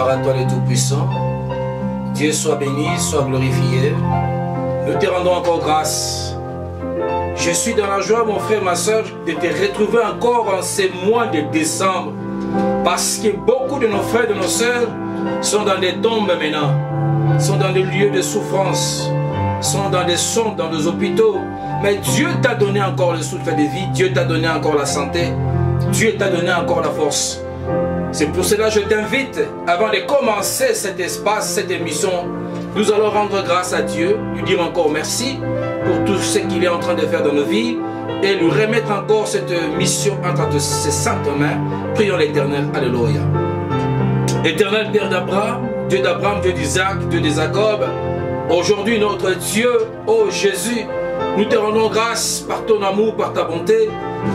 Gloire à toi le Tout-Puissant. Dieu soit béni, soit glorifié. Nous te rendons encore grâce. Je suis dans la joie, mon frère, ma soeur, de te retrouver encore en ce mois de décembre. Parce que beaucoup de nos frères et de nos sœurs sont dans des tombes maintenant, sont dans des lieux de souffrance, sont dans des sondes, dans des hôpitaux. Mais Dieu t'a donné encore le souffle de vie, Dieu t'a donné encore la santé, Dieu t'a donné encore la force. C'est pour cela que je t'invite, avant de commencer cet espace, cette émission, nous allons rendre grâce à Dieu, lui dire encore merci pour tout ce qu'il est en train de faire dans nos vies et lui remettre encore cette mission entre ses saintes mains. Prions l'Éternel. Alléluia. Éternel Père d'Abraham, Dieu d'Isaac, Dieu de Jacob, aujourd'hui notre Dieu, ô Jésus, nous te rendons grâce par ton amour, par ta bonté.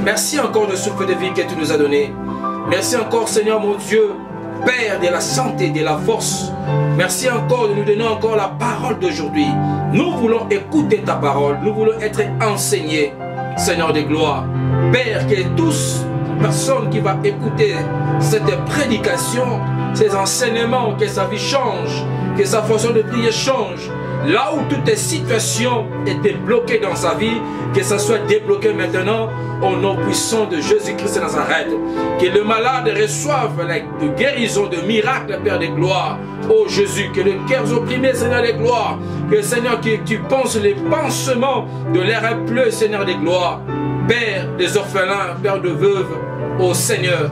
Merci encore de ce souffle de vie que tu nous as donné. Merci encore, Seigneur mon Dieu, Père de la santé, de la force. Merci encore de nous donner encore la parole d'aujourd'hui. Nous voulons écouter ta parole. Nous voulons être enseignés, Seigneur de gloire. Père, que tous, personne qui va écouter cette prédication, ces enseignements, que sa vie change, que sa façon de prier change. Là où toutes les situations étaient bloquées dans sa vie, que ça soit débloqué maintenant au nom puissant de Jésus-Christ de Nazareth. Que le malade reçoive la guérison de miracles, Père de gloire. Oh Jésus, que le cœur opprimé, Seigneur de gloire. Que Seigneur, que tu penses les pansements de l'air pleu, Seigneur de gloire. Père des orphelins, Père de veuves, oh Seigneur,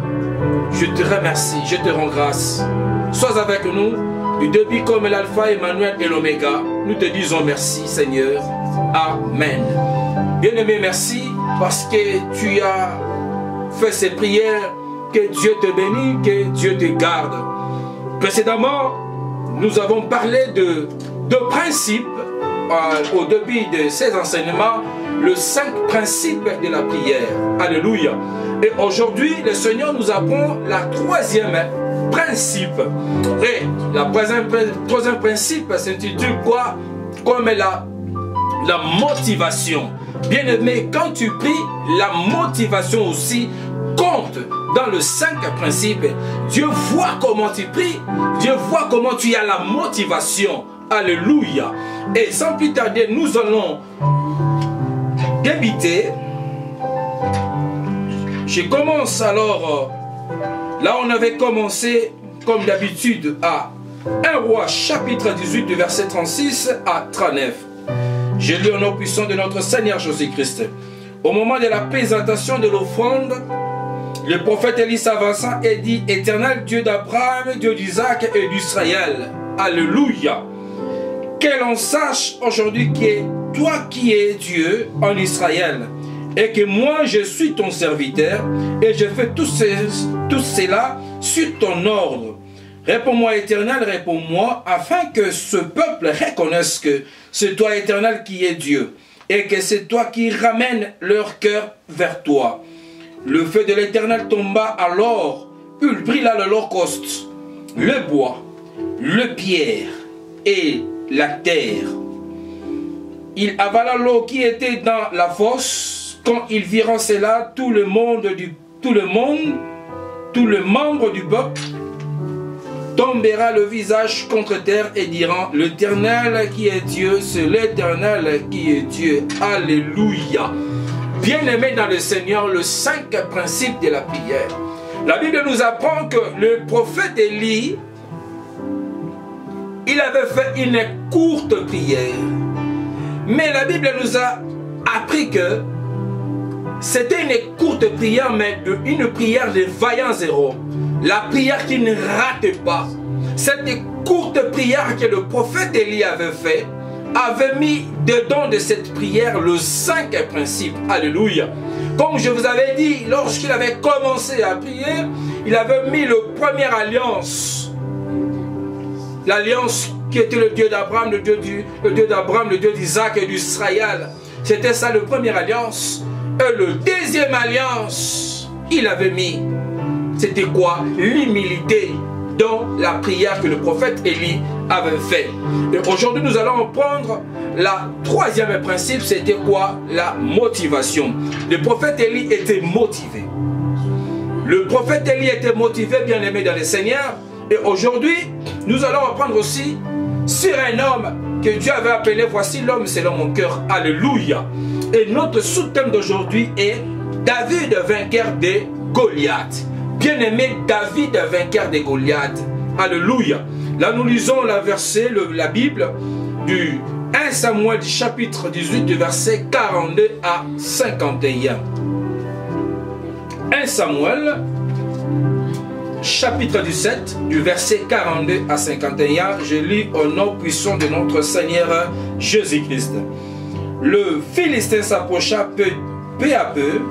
je te remercie, je te rends grâce. Sois avec nous. Du début comme l'alpha, Emmanuel et l'oméga, nous te disons merci Seigneur. Amen. Bien-aimé, merci parce que tu as fait ces prières. Que Dieu te bénisse, que Dieu te garde. Précédemment, nous avons parlé de deux principes au début de ces enseignements, les 5 principes de la prière. Alléluia. Et aujourd'hui, le Seigneur nous apprend la troisième principe. Et le troisième principe s'intitule quoi? Comme la motivation. Bien aimé, quand tu pries, la motivation aussi compte dans le 5 principes. Dieu voit comment tu pries, Dieu voit comment tu as la motivation. Alléluia. Et sans plus tarder, nous allons débuter. Je commence alors. Là, on avait commencé, comme d'habitude, à 1 Roi, chapitre 18, du verset 36 à 39. J'ai lu au nom puissant de notre Seigneur Jésus-Christ. Au moment de la présentation de l'offrande, le prophète Élie s'avança et dit: Éternel Dieu d'Abraham, Dieu d'Isaac et d'Israël. Alléluia. Que l'on sache aujourd'hui que toi qui es Dieu en Israël, et que moi je suis ton serviteur, et je fais tout cela sur ton ordre. Réponds-moi, Éternel, réponds-moi, afin que ce peuple reconnaisse que c'est toi, Éternel, qui es Dieu, et que c'est toi qui ramènes leur cœur vers toi. Le feu de l'Éternel tomba alors, il brûla l'holocauste, le bois, le pierre et la terre. Il avala l'eau qui était dans la fosse. Quand ils virent cela, tout le membre du peuple tombera le visage contre terre et diront: l'Éternel qui est Dieu, c'est l'Éternel qui est Dieu. Alléluia. Bien-aimés dans le Seigneur, le 5 principe de la prière. La Bible nous apprend que le prophète Élie, il avait fait une courte prière. Mais la Bible nous a appris que c'était une courte prière, mais une prière de vaillants héros. La prière qui ne rate pas. Cette courte prière que le prophète Élie avait fait, avait mis dedans de cette prière le 5 principe. Alléluia. Comme je vous avais dit, lorsqu'il avait commencé à prier, il avait mis le première alliance. L'alliance qui était le Dieu d'Abraham, le Dieu d'Isaac et d'Israël. C'était ça, le première alliance. Et le deuxième alliance, il avait mis, c'était quoi? L'humilité dans la prière que le prophète Élie avait fait. Et aujourd'hui, nous allons prendre la troisième principe, c'était quoi? La motivation. Le prophète Élie était motivé. Le prophète Élie était motivé, bien aimé dans le Seigneur, Et aujourd'hui, nous allons apprendre aussi sur un homme que Dieu avait appelé, voici l'homme selon mon cœur. Alléluia. Et notre sous-thème d'aujourd'hui est David vainqueur de Goliath. Bien-aimé, David vainqueur de Goliath. Alléluia. Là, nous lisons la verset, la Bible du 1 Samuel du chapitre 18 du verset 42 à 51. 1 Samuel chapitre 17 du verset 42 à 51. Je lis au nom puissant de notre Seigneur Jésus-Christ. Le Philistin s'approcha peu à peu.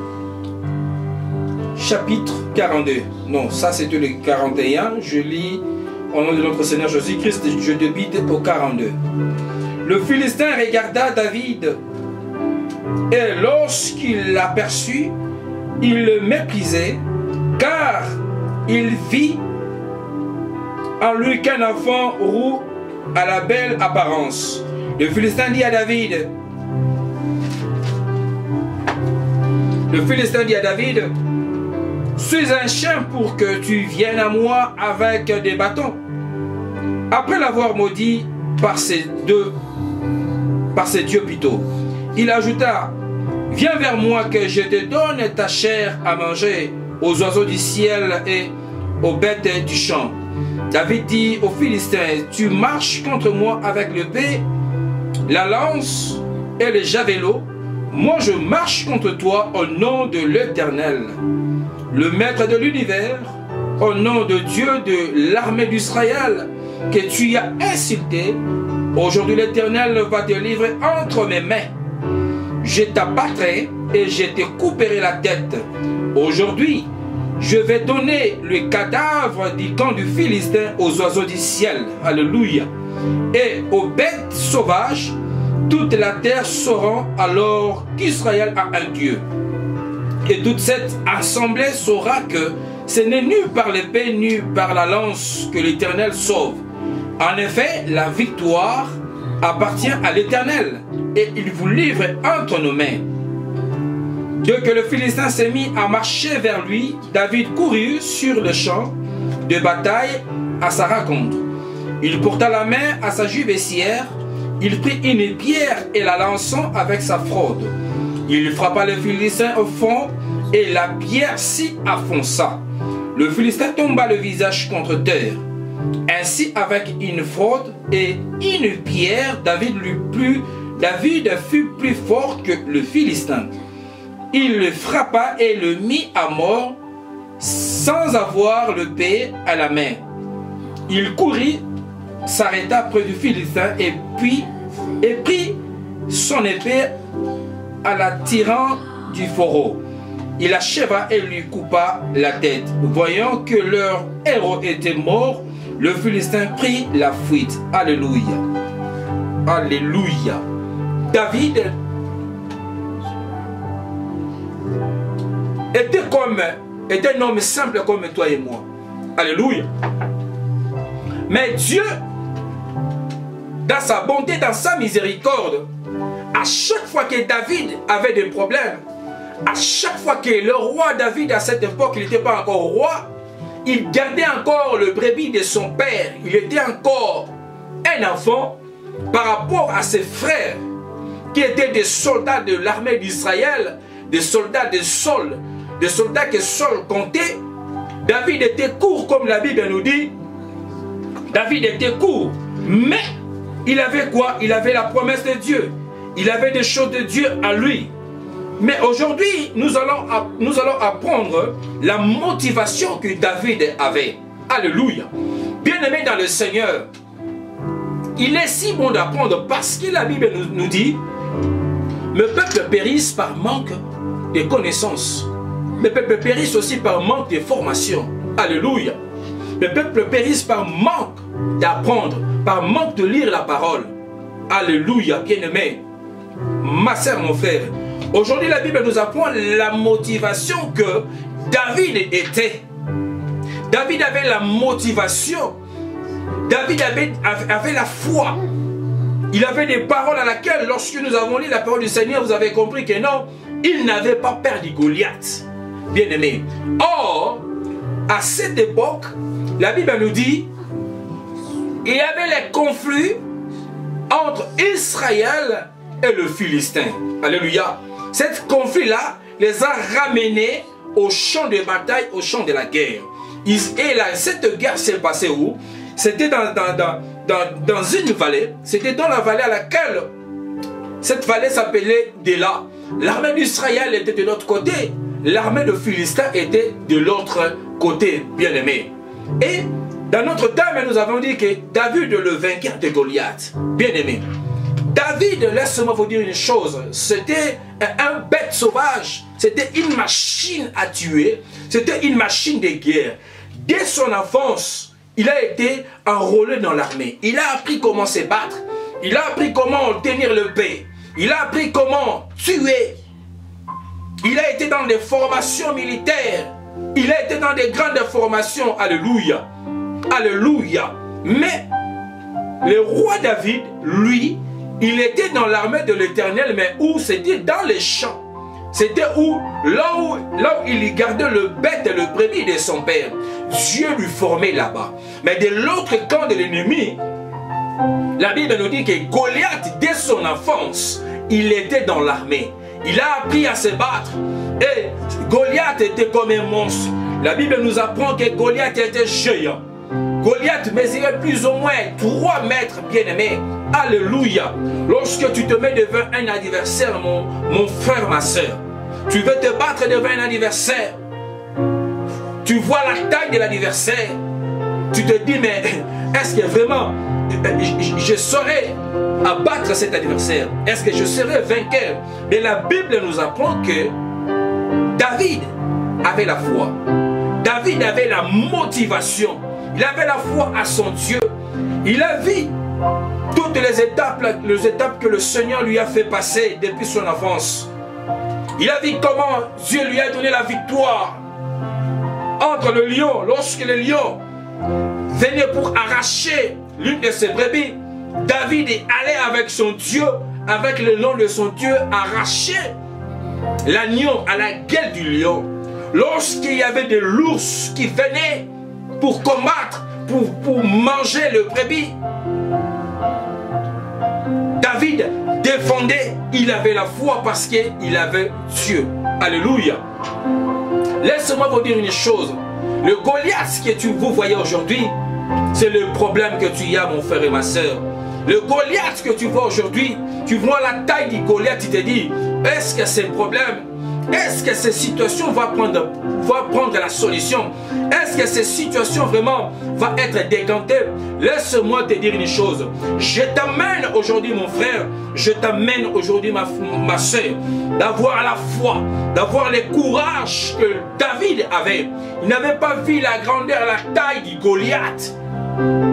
Chapitre 42. Non, ça c'était le 41. Je lis au nom de notre Seigneur Jésus-Christ. Je débite au 42. Le Philistin regarda David, et lorsqu'il l'aperçut, il le méprisait, car il vit en lui qu'un enfant roux à la belle apparence. Le Philistin dit à David, suis un chien pour que tu viennes à moi avec des bâtons. Après l'avoir maudit par ses dieux plutôt, il ajouta, viens vers moi que je te donne ta chair à manger aux oiseaux du ciel et aux bêtes du champ. David dit aux Philistins, tu marches contre moi avec l'épée, la lance et le javelot. Moi je marche contre toi au nom de l'Éternel, le maître de l'univers, au nom de Dieu de l'armée d'Israël, que tu as insulté. Aujourd'hui l'Éternel va te livrer entre mes mains. Je t'abattrai et je te couperai la tête. Aujourd'hui, je vais donner le cadavre du camp du Philistin aux oiseaux du ciel. Alléluia. Et aux bêtes sauvages, toute la terre saura alors qu'Israël a un Dieu. Et toute cette assemblée saura que ce n'est ni par l'épée ni par la lance que l'Éternel sauve. En effet, la victoire appartient à l'Éternel et il vous livre entre nos mains. Dès que le Philistin s'est mis à marcher vers lui, David courut sur le champ de bataille à sa rencontre. Il porta la main à sa juvécière, il prit une pierre et la lançant avec sa fraude. Il frappa le Philistin au fond et la pierre s'y affonça. Le Philistin tomba le visage contre terre. Ainsi, avec une fraude et une pierre, David fut plus fort que le Philistin. Il le frappa et le mit à mort sans avoir l'épée à la main. Il courut, s'arrêta près du Philistin et prit son épée à la tirant du fourreau. Il acheva et lui coupa la tête. Voyant que leur héros était mort, le Philistin prit la fuite. Alléluia. Alléluia. David était un homme simple comme toi et moi. Alléluia. Mais Dieu, dans sa bonté, dans sa miséricorde, à chaque fois que David avait des problèmes, à chaque fois que le roi David, à cette époque, il n'était pas encore roi, il gardait encore le brebis de son père. Il était encore un enfant par rapport à ses frères qui étaient des soldats de l'armée d'Israël, des soldats de Saul, des soldats que Saul comptait. David était court, comme la Bible nous dit. David était court, mais il avait quoi? Il avait la promesse de Dieu. Il avait des choses de Dieu à lui. Mais aujourd'hui, nous allons apprendre la motivation que David avait. Alléluia. Bien-aimé dans le Seigneur, il est si bon d'apprendre parce que la Bible nous dit, le peuple périsse par manque de connaissances. Le peuple périsse aussi par manque de formation. Alléluia. Le peuple périsse par manque d'apprendre, par manque de lire la parole. Alléluia, bien-aimé. Ma sœur, mon frère, aujourd'hui la Bible nous apprend la motivation que David était. David avait la motivation. David avait la foi. Il avait des paroles à laquelle, lorsque nous avons lu la parole du Seigneur, vous avez compris que non, il n'avait pas peur du Goliath. Bien-aimé. Or, à cette époque, la Bible nous dit, il y avait les conflits entre Israël et le Philistin. Alléluia. Cet conflit-là les a ramenés au champ de bataille, au champ de la guerre. Et là, cette guerre s'est passée où? C'était dans une vallée. C'était dans la vallée à laquelle cette vallée s'appelait Déla. L'armée d'Israël était de l'autre côté. L'armée de Philistin était de l'autre côté, bien aimé. Et dans notre temps, nous avons dit que David, le vainqueur de Goliath, bien aimé. David, laisse-moi vous dire une chose, c'était un bête sauvage, c'était une machine à tuer, c'était une machine de guerre. Dès son enfance, il a été enrôlé dans l'armée. Il a appris comment se battre, il a appris comment tenir le paix, il a appris comment tuer. Il a été dans des formations militaires, il a été dans des grandes formations, alléluia, alléluia. Mais le roi David, lui, il était dans l'armée de l'Éternel, mais où? C'était dans les champs. C'était là où il gardait le bête et le brebis de son père. Dieu lui formait là-bas. Mais de l'autre camp de l'ennemi, la Bible nous dit que Goliath, dès son enfance, il était dans l'armée. Il a appris à se battre. Et Goliath était comme un monstre. La Bible nous apprend que Goliath était géant. Goliath mesurait plus ou moins 3 mètres, bien-aimé. Alléluia. Lorsque tu te mets devant un adversaire, mon frère, ma soeur, tu veux te battre devant un adversaire. Tu vois la taille de l'adversaire. Tu te dis, mais est-ce que vraiment je saurais abattre cet adversaire? Est-ce que je serai vainqueur? Mais la Bible nous apprend que David avait la foi. David avait la motivation. Il avait la foi à son Dieu. Il a vu toutes les étapes que le Seigneur lui a fait passer depuis son enfance. Il a vu comment Dieu lui a donné la victoire entre le lion. Lorsque le lion venait pour arracher l'une de ses brebis, David est allé avec son Dieu, avec le nom de son Dieu, arracher l'agneau à la gueule du lion. Lorsqu'il y avait des l'ours qui venaient pour combattre, pour manger le brebis, David défendait, il avait la foi parce qu'il avait Dieu. Alléluia. Laisse-moi vous dire une chose. Le Goliath que vous voyez aujourd'hui, c'est le problème que tu as, mon frère et ma soeur. Le Goliath que tu vois aujourd'hui, tu vois la taille du Goliath, tu te dis, est-ce que c'est le problème? Est-ce que cette situation va prendre la solution? Est-ce que cette situation vraiment va être décantée? Laisse-moi te dire une chose. Je t'amène aujourd'hui, mon frère, je t'amène aujourd'hui, ma soeur, d'avoir la foi, d'avoir le courage que David avait. Il n'avait pas vu la grandeur, la taille du Goliath,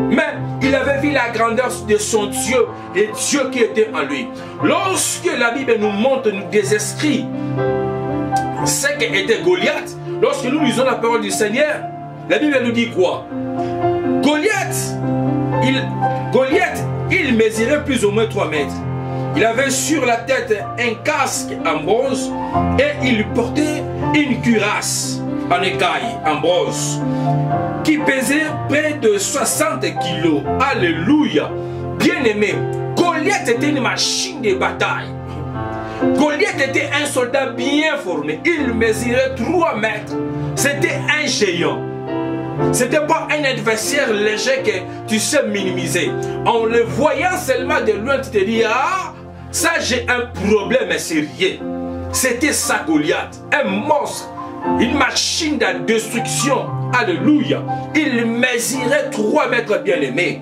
mais il avait vu la grandeur de son Dieu, le Dieu qui était en lui. Lorsque la Bible nous montre des esprits, ce qu'était Goliath, lorsque nous lisons la parole du Seigneur, la Bible nous dit quoi? Goliath, il mesurait plus ou moins 3 mètres. Il avait sur la tête un casque en bronze et il portait une cuirasse en écaille, en bronze, qui pesait près de 60 kilos. Alléluia. Bien aimé, Goliath était une machine de bataille. Goliath était un soldat bien formé. Il mesurait 3 mètres. C'était un géant. Ce n'était pas un adversaire léger que tu sais minimiser. En le voyant seulement de loin, tu te dis, ah, ça j'ai un problème sérieux. C'était ça Goliath, un monstre, une machine de destruction. Alléluia. Il mesurait 3 mètres, bien aimé.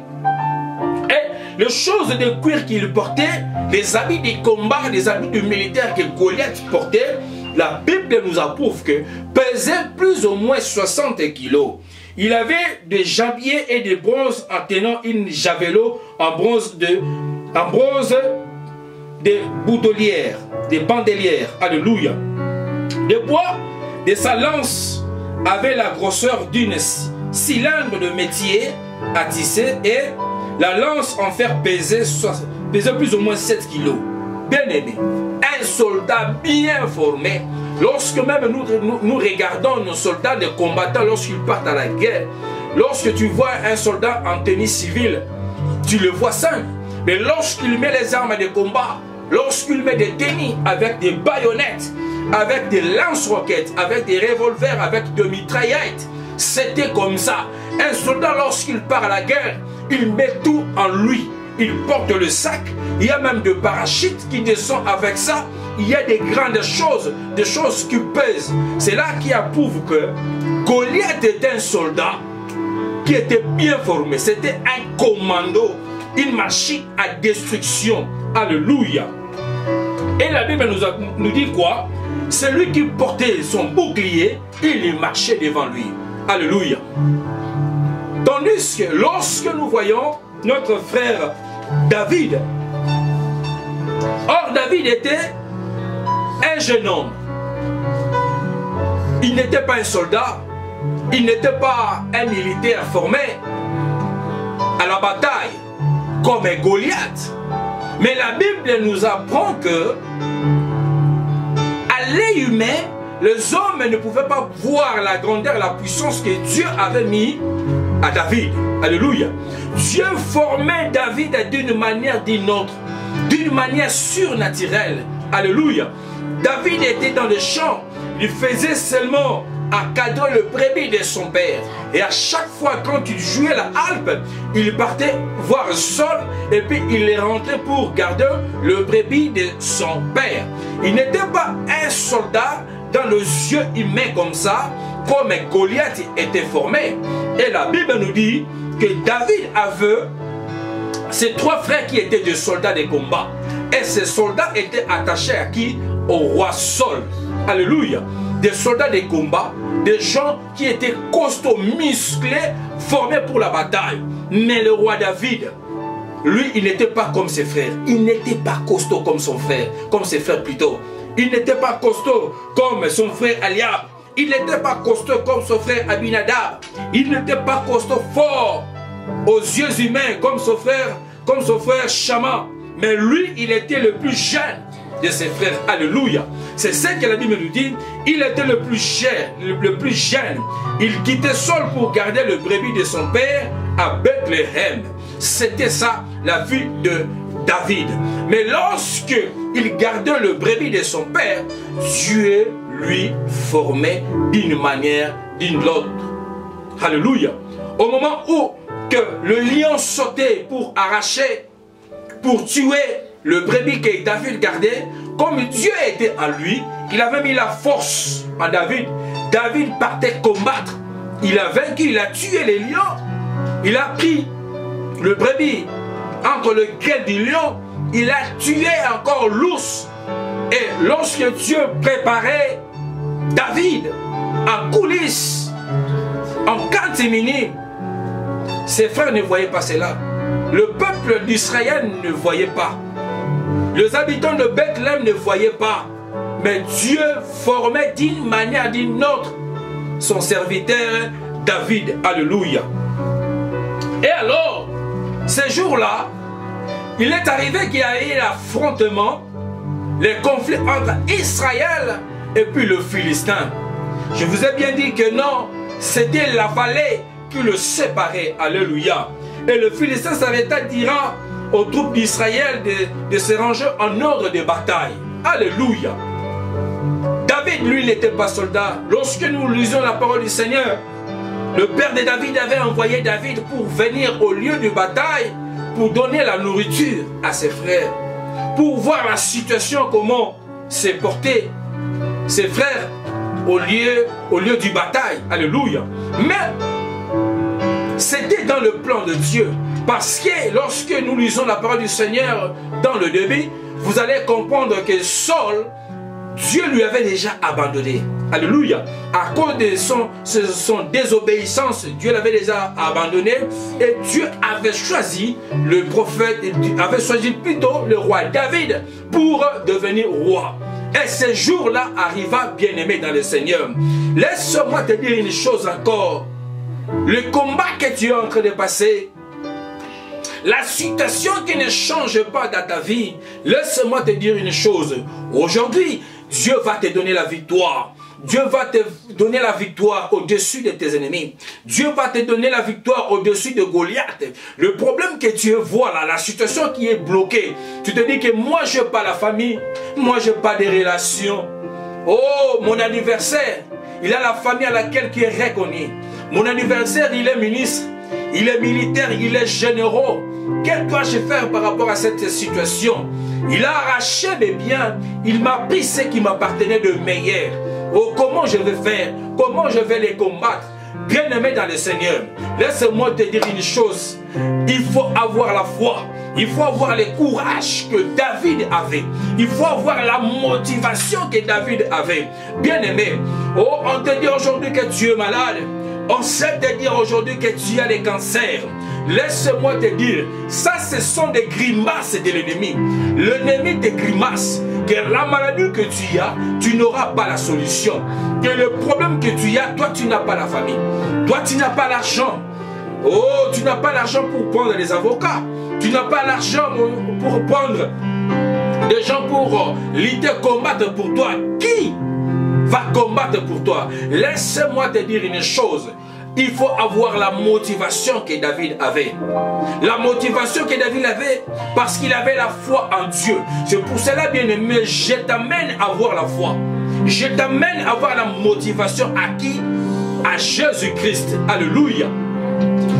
Et les choses de cuir qu'il portait, les habits de combat, les habits de militaire que Goliath portait, la Bible nous approuve que pesait plus ou moins 60 kilos. Il avait des jambiers et des bronzes en tenant une javelot en bronze de boudelières, des bandelières. Alléluia. Le bois de sa lance avait la grosseur d'une cylindre de métier à tisser et la lance en fer pesait plus ou moins 7 kilos. Bien aimé, un soldat bien formé. Lorsque même nous regardons nos soldats, de combattants, lorsqu'ils partent à la guerre, lorsque tu vois un soldat en tenue civile, tu le vois simple. Mais lorsqu'il met les armes de combat, lorsqu'il met des tenues avec des baïonnettes, avec des lance-roquettes, avec des revolvers, avec des mitraillettes, c'était comme ça. Un soldat, lorsqu'il part à la guerre, il met tout en lui. Il porte le sac, il y a même des parachutes qui descendent avec ça. Il y a des grandes choses, des choses qui pèsent. C'est là qui approuve que Goliath était un soldat qui était bien formé. C'était un commando, une machine à destruction. Alléluia. Et la Bible nous dit quoi? C'est lui qui portait son bouclier, il marchait devant lui. Alléluia. Tandis que lorsque nous voyons notre frère David, or David était un jeune homme. Il n'était pas un soldat, il n'était pas un militaire formé à la bataille comme un Goliath. Mais la Bible nous apprend que à l'œil humain, les hommes ne pouvaient pas voir la grandeur et la puissance que Dieu avait mis à David. Alléluia. Dieu formait David d'une manière d'une autre, d'une manière surnaturelle. Alléluia. David était dans le champ, il faisait seulement encadrer le brebis de son père. Et à chaque fois quand il jouait la harpe, il partait voir Saul et puis il est rentré pour garder le brebis de son père. Il n'était pas un soldat dans les yeux humains comme ça, comme Goliath était formé. Et la Bible nous dit que David avait ses trois frères qui étaient des soldats de combat. Et ces soldats étaient attachés à qui? Au roi Saul. Alléluia. Des soldats de combat, des gens qui étaient costauds, musclés, formés pour la bataille. Mais le roi David, lui, il n'était pas comme ses frères. Il n'était pas costaud comme son frère, comme ses frères plutôt. Il n'était pas costaud comme son frère Eliab. Il n'était pas costaud comme son frère Abinadab. Il n'était pas costaud fort aux yeux humains comme son frère Shama. Mais lui, il était le plus jeune de ses frères. Alléluia. C'est ce que la Bible nous dit. Il était le plus jeune. Il quittait Saul pour garder le brebis de son père à Bethléem. C'était ça la vie de David. Mais lorsque il gardait le brebis de son père, Dieu lui formait d'une manière, d'une autre. Alléluia. Au moment où que le lion sautait pour arracher, pour tuer le brebis que David gardait, comme Dieu était en lui, il avait mis la force en David. David partait combattre. Il a vaincu, il a tué les lions. Il a pris le brebis entre le guet du lion. Il a tué encore l'ours. Et lorsque Dieu préparait David en coulisses, en catimini, ses frères ne voyaient pas cela. Le peuple d'Israël ne voyait pas. Les habitants de Bethléem ne voyaient pas. Mais Dieu formait d'une manière d'une autre son serviteur David. Alléluia. Et alors, ce jour-là, il est arrivé qu'il y a eu l'affrontement, les conflits entre Israël et puis le Philistin. Je vous ai bien dit que non, c'était la vallée qui le séparait. Alléluia. Et le Philistin s'arrêta, dira aux troupes d'Israël de se ranger en ordre de bataille. Alléluia. David, lui, n'était pas soldat. Lorsque nous lisons la parole du Seigneur, le père de David avait envoyé David pour venir au lieu de bataille, pour donner la nourriture à ses frères, pour voir la situation, comment s'est porté ses frères au lieu du bataille. Alléluia. Mais c'était dans le plan de Dieu. Parce que lorsque nous lisons la parole du Seigneur dans le début, vous allez comprendre que Saul, Dieu lui avait déjà abandonné. Alléluia. À cause de son désobéissance, Dieu l'avait déjà abandonné. Et Dieu avait choisi le prophète, avait choisi plutôt le roi David pour devenir roi. Et ce jour-là arriva, bien-aimé dans le Seigneur. Laisse-moi te dire une chose encore. Le combat que tu es en train de passer, la situation qui ne change pas dans ta vie, laisse-moi te dire une chose. Aujourd'hui, Dieu va te donner la victoire. Dieu va te donner la victoire au-dessus de tes ennemis. Dieu va te donner la victoire au-dessus de Goliath. Le problème que tu vois là, la situation qui est bloquée, tu te dis que moi je n'ai pas la famille, moi je n'ai pas des relations. Oh, mon anniversaire, il a la famille à laquelle qui est reconnue. Mon anniversaire, il est ministre, il est militaire, il est généraux. Que dois-je faire par rapport à cette situation? Il a arraché mes biens, il m'a pris ce qui m'appartenait de meilleur. Oh, comment je vais faire? Comment je vais les combattre? Bien-aimé dans le Seigneur, laisse-moi te dire une chose. Il faut avoir la foi. Il faut avoir le courage que David avait. Il faut avoir la motivation que David avait. Bien-aimé, oh, on te dit aujourd'hui que tu es malade. On sait te dire aujourd'hui que tu as les cancers. Laisse-moi te dire, ça ce sont des grimaces de l'ennemi. L'ennemi te grimace. Que la maladie que tu as, tu n'auras pas la solution. Que le problème que tu as, toi tu n'as pas la famille. Toi tu n'as pas l'argent. Oh, tu n'as pas l'argent pour prendre des avocats. Tu n'as pas l'argent pour prendre des gens pour lutter, combattre pour toi. Qui va combattre pour toi? Laisse-moi te dire une chose. Il faut avoir la motivation que David avait. La motivation que David avait parce qu'il avait la foi en Dieu. C'est pour cela, bien aimé, je t'amène à avoir la foi. Je t'amène à avoir la motivation à qui? À Jésus-Christ. Alléluia.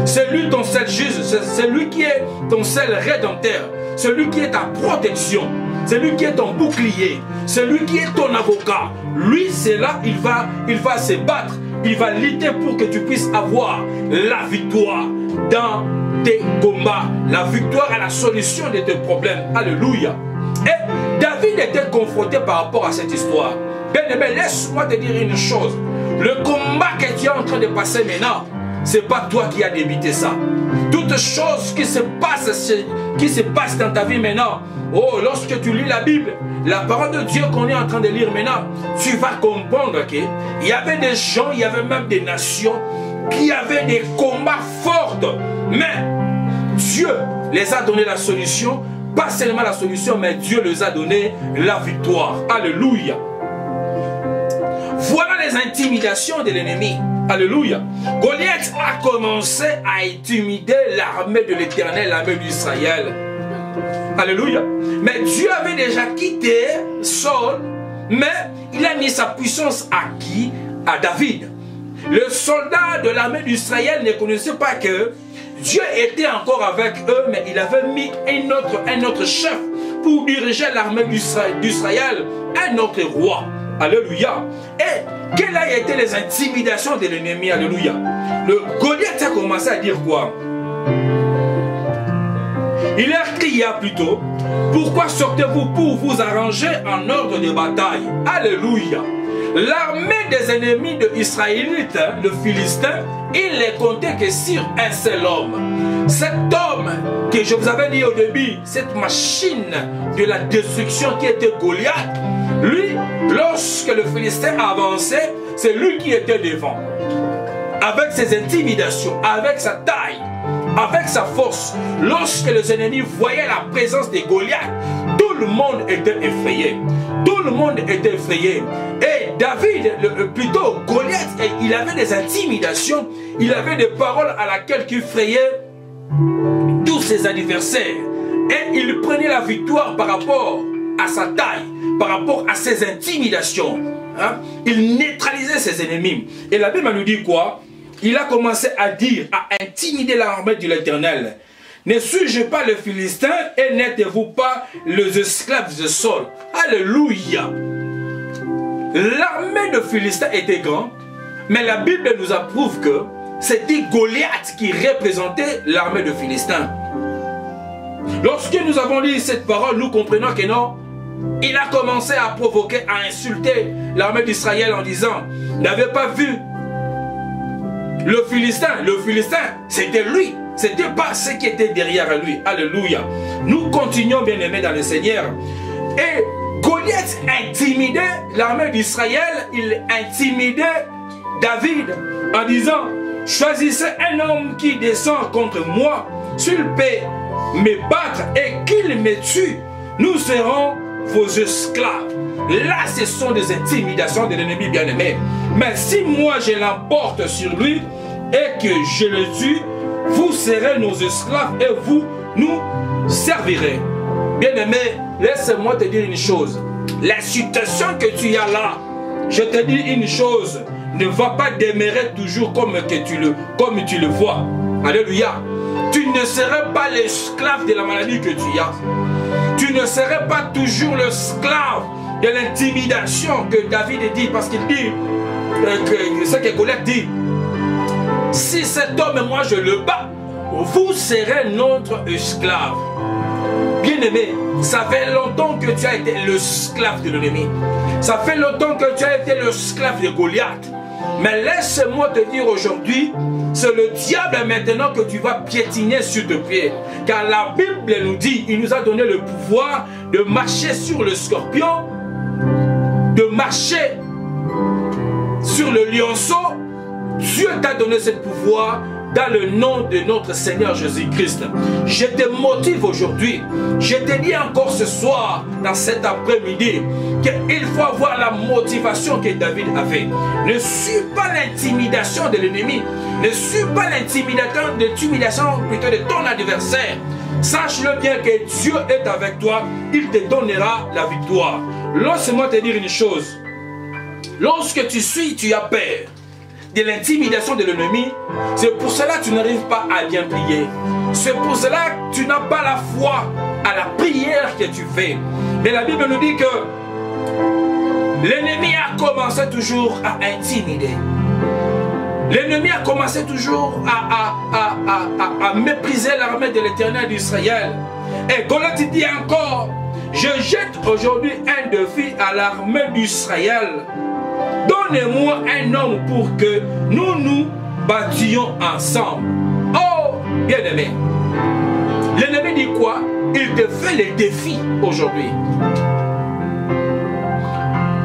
C'est lui ton seul juge. C'est lui qui est ton seul rédempteur. C'est lui qui est ta protection. C'est lui qui est ton bouclier. C'est lui qui est ton avocat. Lui, c'est là, il va se battre. Il va lutter pour que tu puisses avoir la victoire dans tes combats. La victoire à la solution de tes problèmes. Alléluia. Et David était confronté par rapport à cette histoire. Bien-aimé, laisse-moi te dire une chose. Le combat que tu es en train de passer maintenant, ce n'est pas toi qui as débité ça. Toute chose qui se passe dans ta vie maintenant, oh, lorsque tu lis la Bible, la parole de Dieu qu'on est en train de lire maintenant, tu vas comprendre qu'il y avait des gens, il y avait même des nations qui avaient des combats forts. Mais Dieu les a donné la solution, pas seulement la solution, mais Dieu les a donné la victoire. Alléluia. Voilà les intimidations de l'ennemi. Alléluia. Goliath a commencé à intimider l'armée de l'Éternel, l'armée d'Israël. Alléluia. Mais Dieu avait déjà quitté Saul, mais il a mis sa puissance à qui? À David. Le soldat de l'armée d'Israël ne connaissait pas que Dieu était encore avec eux, mais il avait mis un autre chef pour diriger l'armée d'Israël, un autre roi. Alléluia. Et quelles ont été les intimidations de l'ennemi? Alléluia. Le Goliath a commencé à dire quoi? Il a crié plutôt. Pourquoi sortez-vous pour vous arranger en ordre de bataille? Alléluia. L'armée des ennemis de Israélites, le Philistin, il ne comptait que sur un seul homme. Cet homme que je vous avais dit au début, cette machine de la destruction qui était Goliath, lui, lorsque le Philistin avançait, c'est lui qui était devant. Avec ses intimidations, avec sa taille, avec sa force. Lorsque les ennemis voyaient la présence de Goliath, tout le monde était effrayé. Tout le monde était effrayé. Et David, plutôt Goliath, il avait des intimidations. Il avait des paroles à laquelle il effrayait tous ses adversaires. Et il prenait la victoire par rapport à sa taille, par rapport à ses intimidations. Hein? Il neutralisait ses ennemis. Et la Bible nous dit quoi? Il a commencé à dire, à intimider l'armée de l'Éternel. Ne suis-je pas le Philistin et n'êtes-vous pas les esclaves de Saul? Alléluia. L'armée de Philistin était grande, mais la Bible nous approuve que c'était Goliath qui représentait l'armée de Philistin. Lorsque nous avons lu cette parole, nous comprenons que non, il a commencé à provoquer, à insulter l'armée d'Israël en disant, n'avez pas vu le Philistin, c'était lui. C'était pas ce qui était derrière lui. Alléluia. Nous continuons, bien-aimés dans le Seigneur. Et Goliath intimidait l'armée d'Israël. Il intimidait David en disant, choisissez un homme qui descend contre moi. S'il peut me battre et qu'il me tue, nous serons vos esclaves. là ce sont des intimidations de l'ennemi bien-aimé. Mais si moi je l'emporte sur lui et que je le tue, vous serez nos esclaves et vous nous servirez. Bien-aimé, laisse-moi te dire une chose. La situation que tu as là, je te dis une chose, ne va pas demeurer toujours comme tu le vois. Alléluia. Tu ne serais pas l'esclave de la maladie que tu as. Tu ne serais pas toujours l'esclave de l'intimidation que David dit, parce qu'il dit, ce que Goliath dit, si cet homme, moi je le bats, vous serez notre esclave. Bien-aimé, ça fait longtemps que tu as été l'esclave de l'ennemi. Ça fait longtemps que tu as été l'esclave de Goliath. Mais laisse-moi te dire aujourd'hui, c'est le diable maintenant que tu vas piétiner sur tes pieds. Car la Bible nous dit, il nous a donné le pouvoir de marcher sur le scorpion, de marcher sur le lionceau. Dieu t'a donné ce pouvoir dans le nom de notre Seigneur Jésus-Christ. Je te motive aujourd'hui, je te dis encore ce soir, dans cet après-midi, qu'il faut avoir la motivation que David avait. Ne suis pas l'intimidation de l'ennemi, ne suis pas l'intimidation plutôt de ton adversaire. Sache-le bien que Dieu est avec toi, il te donnera la victoire. Laisse-moi te dire une chose, lorsque tu as peur de l'intimidation de l'ennemi, c'est pour cela que tu n'arrives pas à bien prier. C'est pour cela que tu n'as pas la foi à la prière que tu fais. Mais la Bible nous dit que l'ennemi a commencé toujours à intimider. L'ennemi a commencé toujours à mépriser l'armée de l'Éternel d'Israël. Et Goliath dit encore, je jette aujourd'hui un défi à l'armée d'Israël. Donnez-moi un homme pour que nous nous battions ensemble. Oh, bien-aimé. L'ennemi dit quoi? Il te fait les défis aujourd'hui.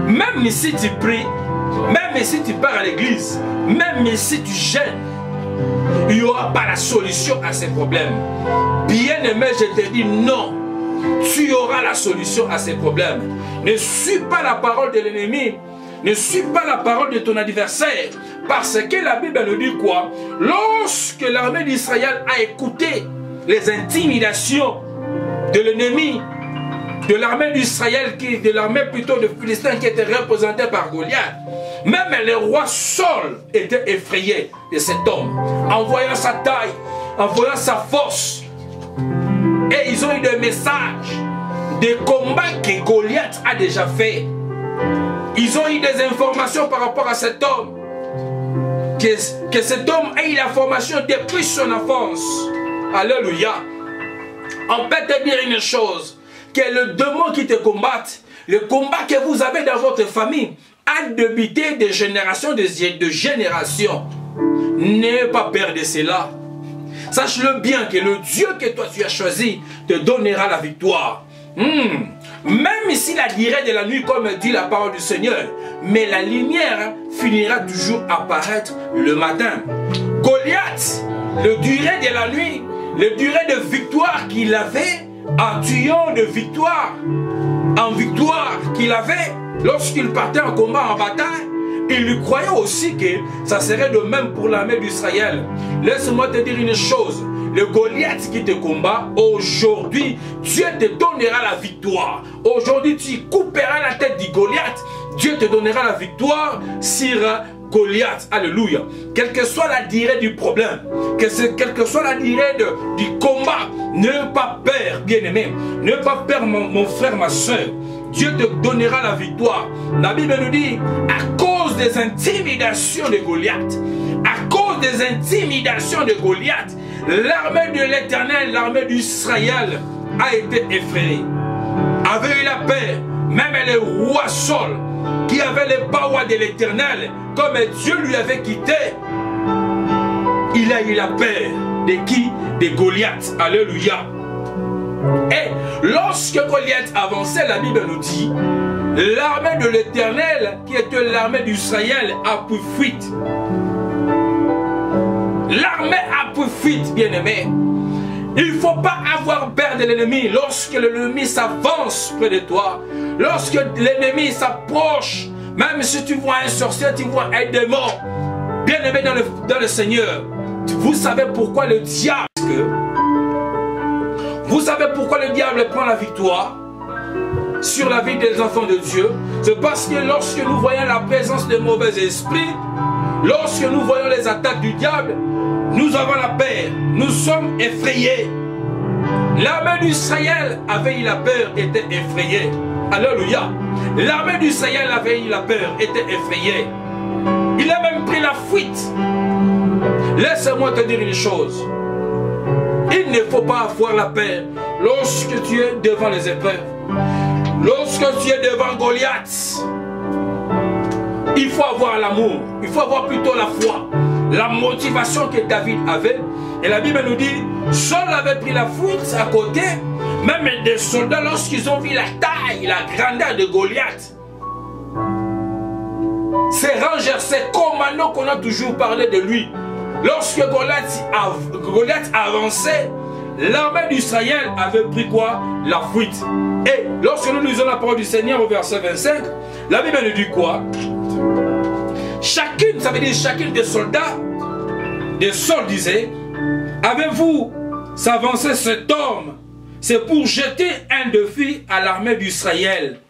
Même si tu pries, même si tu pars à l'église, même si tu gênes, il n'y aura pas la solution à ces problèmes. Bien-aimé, je te dis non. Tu auras la solution à ces problèmes. Ne suis pas la parole de l'ennemi. Ne suis pas la parole de ton adversaire. Parce que la Bible nous dit quoi? Lorsque l'armée d'Israël a écouté les intimidations de l'ennemi, de l'armée d'Israël, de l'armée plutôt de Philistins qui était représentée par Goliath, même le roi Saul était effrayé de cet homme, en voyant sa taille, en voyant sa force. Et ils ont eu des messages, des combats que Goliath a déjà fait. Ils ont eu des informations par rapport à cet homme. Que cet homme a eu l'information depuis son enfance. Alléluia. On peut te dire une chose. Que le démon qui te combatte, le combat que vous avez dans votre famille, a débuté de génération de génération. N'aie pas peur de cela. Sache-le bien que le Dieu que toi tu as choisi te donnera la victoire. Même si la durée de la nuit, comme dit la parole du Seigneur, mais la lumière finira toujours à apparaître le matin. Goliath, le durée de la nuit, le durée de victoire qu'il avait, en tuant de victoire en victoire qu'il avait, lorsqu'il partait en combat, en bataille, il lui croyait aussi que ça serait de même pour l'armée d'Israël. Laisse-moi te dire une chose. Le Goliath qui te combat, aujourd'hui, Dieu te donnera la victoire. Aujourd'hui, tu couperas la tête du Goliath. Dieu te donnera la victoire sur Goliath. Alléluia. Quelle que soit la durée du problème, quelle que soit la durée du combat, ne pas peur, bien-aimé. Ne pas peur, mon frère, ma soeur. Dieu te donnera la victoire. La Bible nous dit, à cause des intimidations de Goliath, à cause des intimidations de Goliath, l'armée de l'Éternel, l'armée d'Israël a été effrayée. Avait eu la paix, même le roi Saul, qui avait les parois de l'Éternel, comme Dieu lui avait quitté, il a eu la paix de qui? De Goliath. Alléluia. Et lorsque Goliath avançait, la Bible nous dit, l'armée de l'Éternel, qui était l'armée d'Israël, a pris fuite. L'armée a pris fuite, bien-aimé. Il ne faut pas avoir peur de l'ennemi. Lorsque l'ennemi s'avance près de toi, Lorsque l'ennemi s'approche, même si tu vois un sorcier, tu vois un démon, bien aimé dans le Seigneur, vous savez pourquoi le diable, vous savez pourquoi le diable prend la victoire sur la vie des enfants de Dieu? C'est parce que lorsque nous voyons la présence de mauvais esprits, lorsque nous voyons les attaques du diable, nous avons la peur, nous sommes effrayés. L'armée d'Israël avait eu la peur, était effrayée. Alléluia. L'armée d'Israël avait eu la peur, était effrayée. Il a même pris la fuite. Laisse-moi te dire une chose. Il ne faut pas avoir la peur lorsque tu es devant les épreuves. Lorsque tu es devant Goliath, il faut avoir l'amour. Il faut avoir plutôt la foi. La motivation que David avait. Et la Bible nous dit, Saul avait pris la fuite à côté. Même des soldats, lorsqu'ils ont vu la taille, la grandeur de Goliath, ces rangers, ces commandos qu'on a toujours parlé de lui, lorsque Goliath avançait, l'armée d'Israël avait pris quoi? La fuite. Et lorsque nous lisons la parole du Seigneur au verset 25, la Bible nous dit quoi? Chacune, ça veut dire chacune des soldats, des Saul disait, avez-vous s'avancer cet homme? C'est pour jeter un défi à l'armée d'Israël.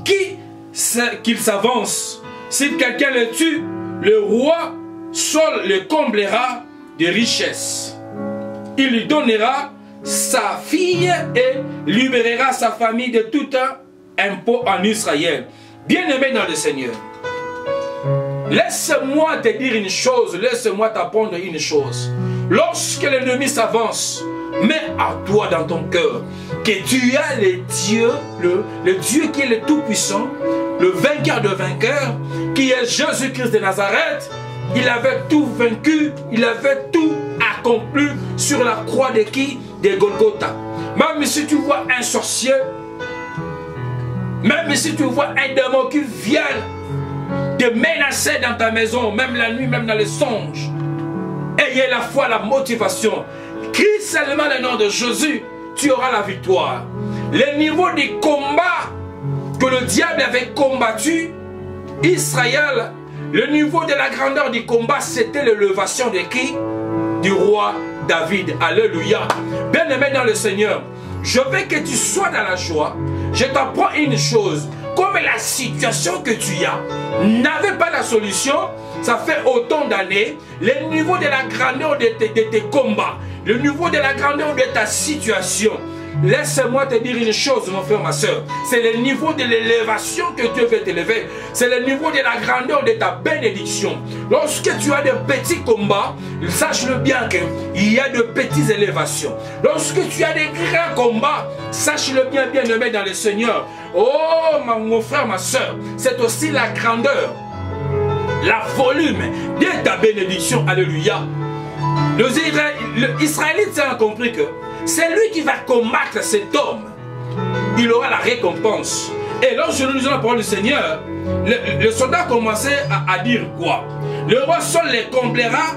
Qu'il s'avance. Si quelqu'un le tue, le roi Saul le comblera de richesses. Il lui donnera sa fille et libérera sa famille de tout impôt en Israël. Bien-aimé dans le Seigneur, laisse-moi te dire une chose, laisse-moi t'apprendre une chose. Lorsque l'ennemi s'avance, mets à toi dans ton cœur que tu as le Dieu qui est le Tout-Puissant, le vainqueur de vainqueurs, qui est Jésus-Christ de Nazareth. Il avait tout vaincu, il avait tout accompli sur la croix de qui? De Golgotha. Même si tu vois un sorcier, même si tu vois un démon qui vient te menacer dans ta maison, même la nuit, même dans les songes, ayez la foi, la motivation. Crie seulement le nom de Jésus, tu auras la victoire. Le niveau du combat que le diable avait combattu, Israël, le niveau de la grandeur du combat, c'était l'élévation de qui? Du roi David. Alléluia. Bien-aimé dans le Seigneur, je veux que tu sois dans la joie. Je t'apprends une chose. Comme la situation que tu as n'avait pas la solution, ça fait autant d'années, le niveau de la grandeur de tes combats, le niveau de la grandeur de ta situation, laisse-moi te dire une chose, mon frère, ma soeur. C'est le niveau de l'élévation que Dieu veut t'élever. C'est le niveau de la grandeur de ta bénédiction. Lorsque tu as de petits combats, sache-le bien qu'il y a de petites élévations. Lorsque tu as des grands combats, sache-le bien, bien-aimé dans le Seigneur. Oh, mon frère, ma soeur, c'est aussi la grandeur, la volume de ta bénédiction. Alléluia. Les Israélites ont compris que c'est lui qui va combattre cet homme. Il aura la récompense. Et lorsque nous lisons la parole du Seigneur, le soldat commençait à dire quoi? Le roi Saul les comblera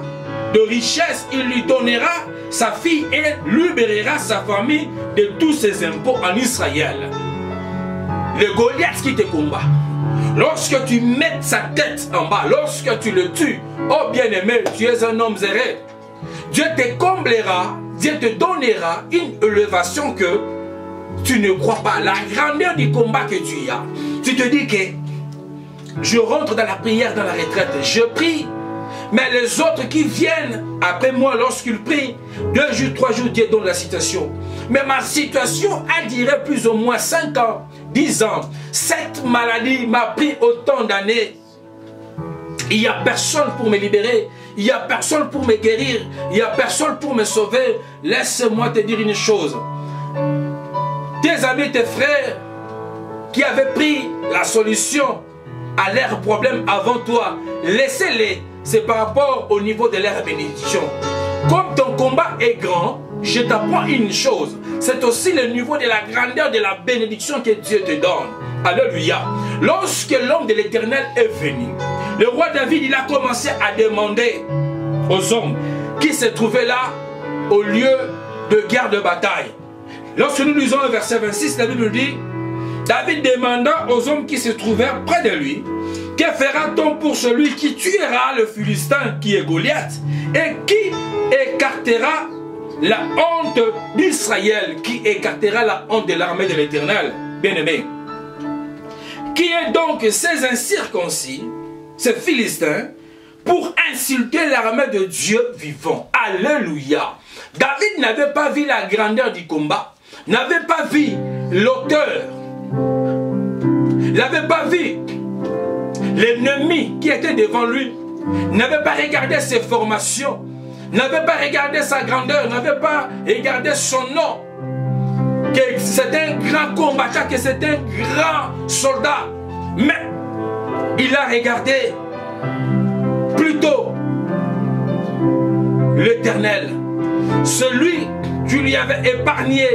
de richesses, il lui donnera sa fille et libérera sa famille de tous ses impôts en Israël. Le Goliath qui te combat, lorsque tu mets sa tête en bas, lorsque tu le tues, oh bien-aimé, tu es un homme zéré. Dieu te comblera, Dieu te donnera une élévation que tu ne crois pas. La grandeur du combat que tu as. Tu te dis que je rentre dans la prière, dans la retraite, je prie. Mais les autres qui viennent après moi, lorsqu'ils prient, 2 jours, 3 jours, Dieu donne la situation. Mais ma situation a duré plus ou moins 5 ans, 10 ans. Cette maladie m'a pris autant d'années. Il n'y a personne pour me libérer. Il n'y a personne pour me guérir. Il n'y a personne pour me sauver. Laisse-moi te dire une chose. Tes amis, tes frères qui avaient pris la solution à leurs problèmes avant toi, laissez-les. C'est par rapport au niveau de leur bénédiction. Comme ton combat est grand, je t'apprends une chose. C'est aussi le niveau de la grandeur de la bénédiction que Dieu te donne. Alléluia. Lorsque l'homme de l'Éternel est venu, le roi David, il a commencé à demander aux hommes qui se trouvaient là au lieu de guerre de bataille. Lorsque nous lisons le verset 26, la Bible nous dit, David demanda aux hommes qui se trouvèrent près de lui, que fera-t-on pour celui qui tuera le Philistin qui est Goliath et qui écartera la honte d'Israël, qui écartera la honte de l'armée de l'Éternel? Bien-aimé, qui est donc ces incirconcis, ces Philistins, pour insulter l'armée de Dieu vivant? Alléluia! David n'avait pas vu la grandeur du combat, n'avait pas vu l'auteur, n'avait pas vu l'ennemi qui était devant lui, n'avait pas regardé ses formations, n'avait pas regardé sa grandeur, n'avait pas regardé son nom, que c'est un grand combattant, que c'est un grand soldat. Mais il a regardé plutôt l'Éternel, celui qui lui avait épargné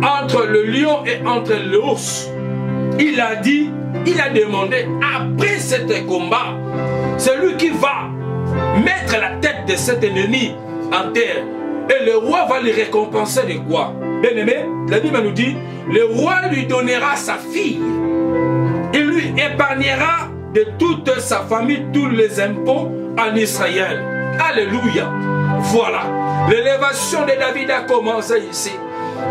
entre le lion et entre l'ours. Il a dit, il a demandé, après ce combat, celui qui va mettre la tête de cet ennemi en terre, et le roi va lui récompenser de quoi? Bien aimé, la Bible nous dit, le roi lui donnera sa fille, il lui épargnera de toute sa famille tous les impôts en Israël. Alléluia. Voilà, l'élévation de David a commencé ici.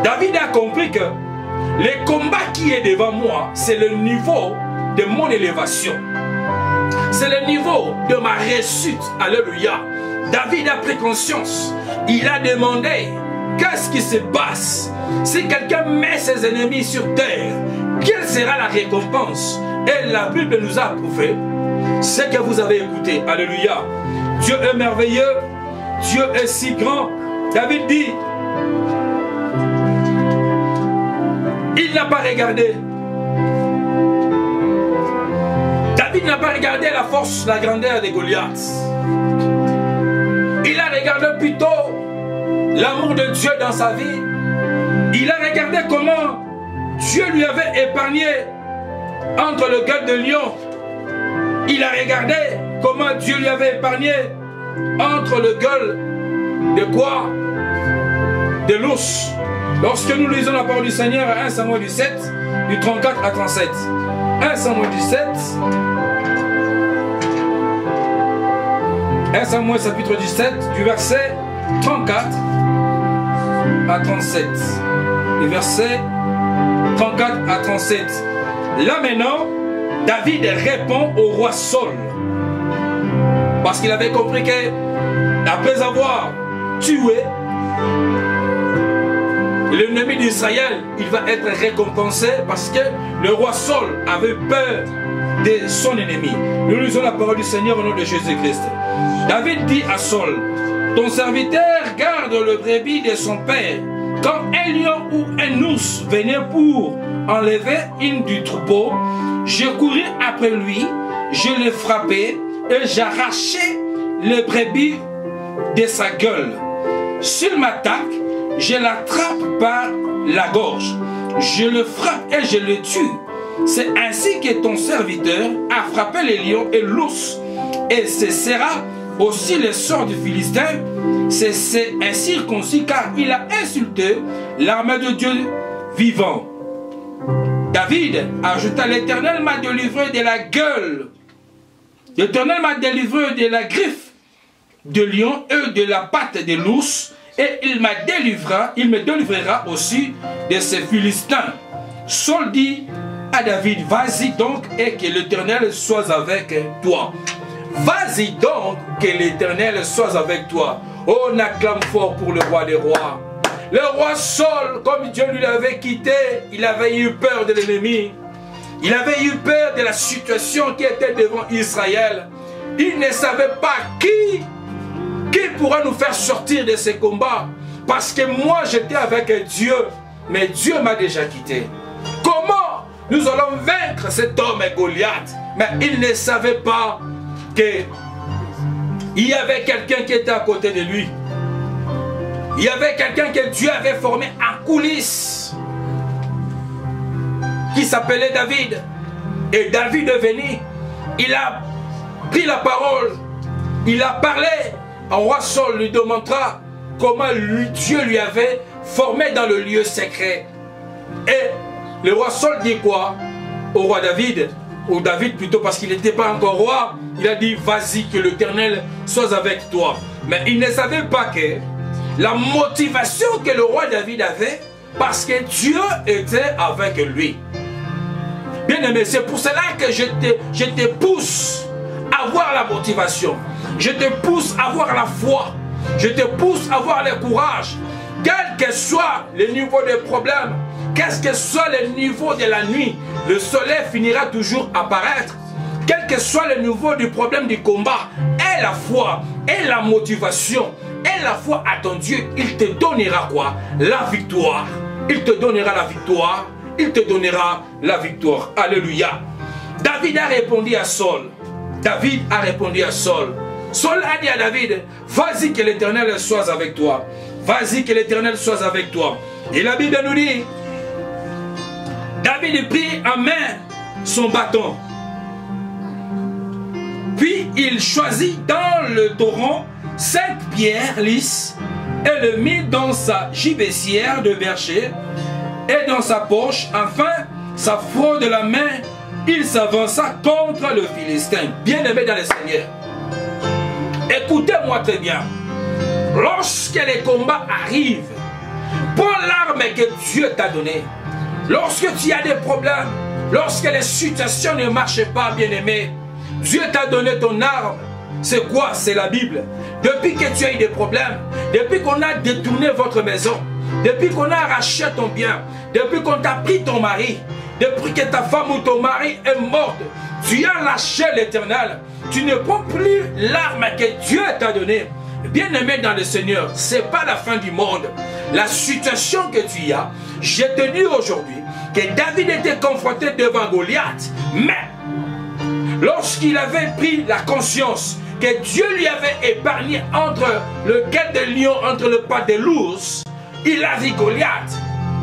David a compris que le combat qui est devant moi, c'est le niveau de mon élévation. C'est le niveau de ma réussite. Alléluia. David a pris conscience. Il a demandé, qu'est-ce qui se passe si quelqu'un met ses ennemis sur terre? Quelle sera la récompense? Et la Bible nous a prouvé ce que vous avez écouté. Alléluia. Dieu est merveilleux. Dieu est si grand. David dit, il n'a pas regardé. David n'a pas regardé la force, la grandeur de Goliath. Il a regardé plutôt l'amour de Dieu dans sa vie. Il a regardé comment Dieu lui avait épargné entre le gueule de lion. Il a regardé comment Dieu lui avait épargné entre le gueule de quoi? De l'ours. Lorsque nous lisons la parole du Seigneur à 1 Samuel 17, du 34 à 37. 1 Samuel 17. 1 Samuel chapitre 17, du verset 34 à 37. Du verset 34 à 37. Là maintenant, David répond au roi Saul. Parce qu'il avait compris que, après avoir tué l'ennemi d'Israël, il va être récompensé parce que le roi Saul avait peur de son ennemi. Nous lisons la parole du Seigneur au nom de Jésus-Christ. David dit à Saul, ton serviteur garde le brebis de son père. Quand un lion ou un ours venait pour enlever une du troupeau, je courais après lui, je le frappais et j'arrachais le brebis de sa gueule. S'il m'attaque, je l'attrape par la gorge, je le frappe et je le tue. C'est ainsi que ton serviteur a frappé les lions et l'ours. Et ce sera aussi le sort du Philistin. C'est incirconcis car il a insulté l'armée de Dieu vivant. David ajouta, l'Éternel m'a délivré de la gueule. L'Éternel m'a délivré de la griffe de lion et de la patte de l'ours. Et il me délivrera aussi de ces Philistins. Saul dit à David, vas-y donc et que l'Éternel soit avec toi. Vas-y donc que l'Éternel soit avec toi. Oh, on acclame fort pour le roi des rois. Le roi Saul, comme Dieu lui l'avait quitté, il avait eu peur de l'ennemi. Il avait eu peur de la situation qui était devant Israël. Il ne savait pas qui pourra nous faire sortir de ces combats. Parce que moi j'étais avec Dieu, mais Dieu m'a déjà quitté. Comment nous allons vaincre cet homme Goliath? Mais il ne savait pas qu'il y avait quelqu'un qui était à côté de lui. Il y avait quelqu'un que Dieu avait formé en coulisses, qui s'appelait David. Et David est venu, il a pris la parole, il a parlé. Un roi Saul lui demandera comment Dieu lui avait formé dans le lieu secret. Et le roi Saul dit quoi au roi David, ou David plutôt parce qu'il n'était pas encore roi, il a dit vas-y que l'Éternel soit avec toi. Mais il ne savait pas que la motivation que le roi David avait, parce que Dieu était avec lui. Bien aimé, c'est pour cela que je te pousse à avoir la motivation. Je te pousse à avoir la foi. Je te pousse à avoir le courage. Quel que soit le niveau des problèmes, quel que soit le niveau de la nuit, le soleil finira toujours à apparaître. Quel que soit le niveau du problème du combat, et la foi, et la motivation, et la foi à ton Dieu, il te donnera quoi? La victoire. Il te donnera la victoire. Il te donnera la victoire. Alléluia. David a répondu à Saul. David a répondu à Saul. Saul a dit à David, vas-y que l'Éternel soit avec toi. Vas-y que l'Éternel soit avec toi. Et la Bible nous dit, David prit en main son bâton. Puis il choisit dans le torrent 5 pierres lisses et le mit dans sa gibecière de berger et dans sa poche. Enfin, sa fraude de la main, il s'avança contre le Philistin. Bien-aimé dans le Seigneur, écoutez-moi très bien. Lorsque les combats arrivent, prends l'arme que Dieu t'a donnée. Lorsque tu as des problèmes, lorsque les situations ne marchent pas, bien-aimé, Dieu t'a donné ton arme. C'est quoi? C'est la Bible. Depuis que tu as eu des problèmes, depuis qu'on a détourné votre maison, depuis qu'on a arraché ton bien, depuis qu'on t'a pris ton mari, depuis que ta femme ou ton mari est morte, tu as lâché l'Éternel. Tu ne prends plus l'arme que Dieu t'a donnée. Bien-aimé dans le Seigneur, ce n'est pas la fin du monde. La situation que tu as, je te dis aujourd'hui que David était confronté devant Goliath, mais lorsqu'il avait pris la conscience que Dieu lui avait épargné entre le guet de lion, entre le pas de l'ours, il a vu Goliath.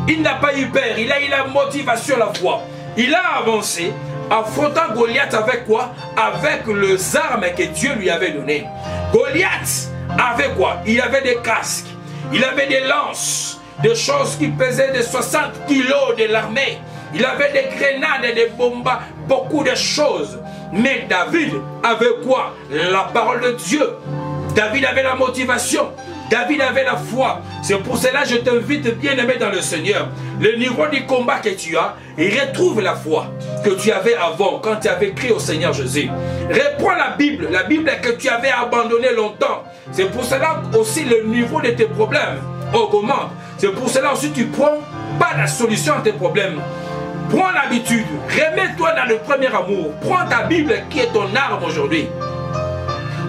Il n'a pas eu peur, il a eu la motivation, la foi. Il a avancé, affrontant Goliath avec quoi? Avec les armes que Dieu lui avait données. Goliath avait quoi? Il avait des casques, il avait des lances, des choses qui pesaient de 60 kilos de l'armée. Il avait des grenades et des bombes, beaucoup de choses. Mais David avait quoi? La parole de Dieu. David avait la motivation. David avait la foi. C'est pour cela que je t'invite, bien-aimé dans le Seigneur, le niveau du combat que tu as, et retrouve la foi que tu avais avant, quand tu avais crié au Seigneur Jésus. Reprends la Bible que tu avais abandonnée longtemps. C'est pour cela aussi le niveau de tes problèmes augmente. C'est pour cela aussi tu prends pas la solution à tes problèmes. Prends l'habitude, remets-toi dans le premier amour. Prends ta Bible qui est ton arme aujourd'hui.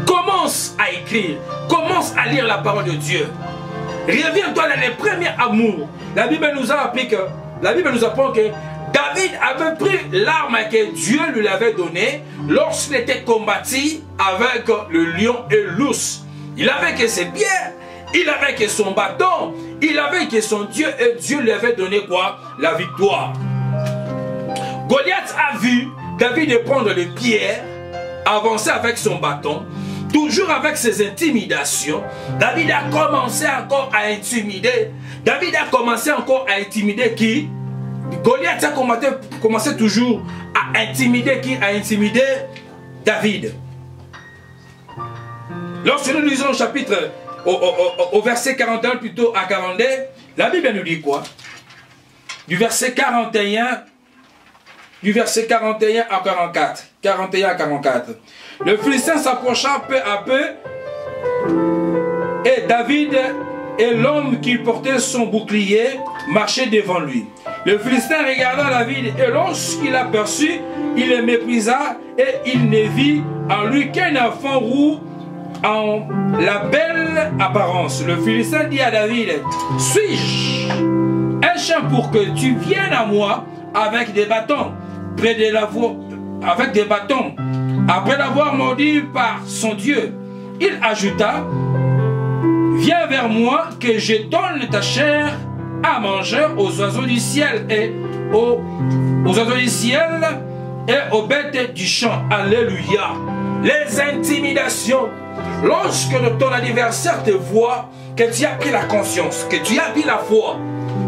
Commence à écrire, commence à lire la parole de Dieu. Reviens-toi dans le premier amour. La Bible nous a appris que, la Bible nous apprend que David avait pris l'arme que Dieu lui avait donnée lorsqu'il était combattu avec le lion et l'ours. Il avait que ses pieds, il avait que son bâton, il avait que son Dieu, et Dieu lui avait donné quoi? La victoire. Goliath a vu David prendre les pierres, avancer avec son bâton, toujours avec ses intimidations. David a commencé encore à intimider. David a commencé encore à intimider qui? Goliath a commencé toujours à intimider qui? À intimider David. Lorsque nous lisons au chapitre, au verset 41 plutôt à 42, la Bible nous dit quoi? Du verset 41 à 44. 41 à 44. Le Philistin s'approcha peu à peu, et David et l'homme qui portait son bouclier marchaient devant lui. Le Philistin regarda David, et lorsqu'il aperçut, il le méprisa, et il ne vit en lui qu'un enfant roux en la belle apparence. Le Philistin dit à David, suis-je un chien pour que tu viennes à moi avec des bâtons, près de la voie, avec des bâtons? Après l'avoir maudit par son Dieu, il ajouta, viens vers moi que je donne ta chair à manger aux oiseaux du ciel et aux oiseaux du ciel et aux bêtes du champ. Alléluia. Les intimidations. Lorsque ton adversaire te voit, que tu as pris la conscience, que tu as pris la foi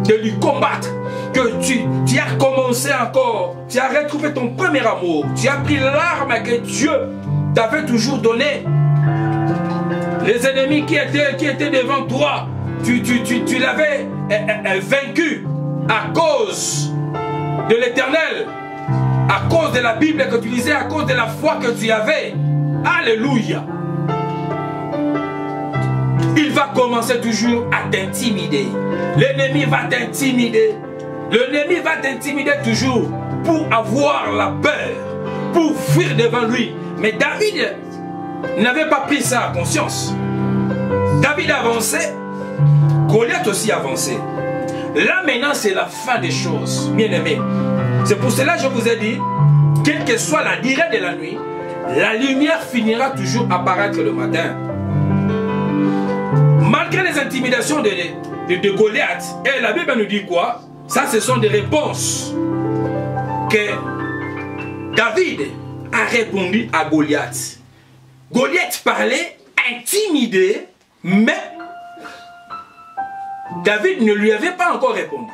de lui combattre, que tu as commencé encore, tu as retrouvé ton premier amour, tu as pris l'arme que Dieu t'avait toujours donnée. Les ennemis qui étaient devant toi, tu l'avais vaincu à cause de l'Éternel, à cause de la Bible que tu lisais, à cause de la foi que tu avais. Alléluia. Il va commencer toujours à t'intimider. L'ennemi va t'intimider. L'ennemi va t'intimider toujours pour avoir la peur, pour fuir devant lui. Mais David n'avait pas pris ça à conscience. David avançait, Goliath aussi avançait. Là maintenant c'est la fin des choses, bien aimés. C'est pour cela que je vous ai dit, quelle que soit la durée de la nuit, la lumière finira toujours à apparaître le matin. Malgré les intimidations de Goliath, et la Bible nous dit quoi? Ça, ce sont des réponses que David a répondu à Goliath. Goliath parlait intimidé, mais David ne lui avait pas encore répondu.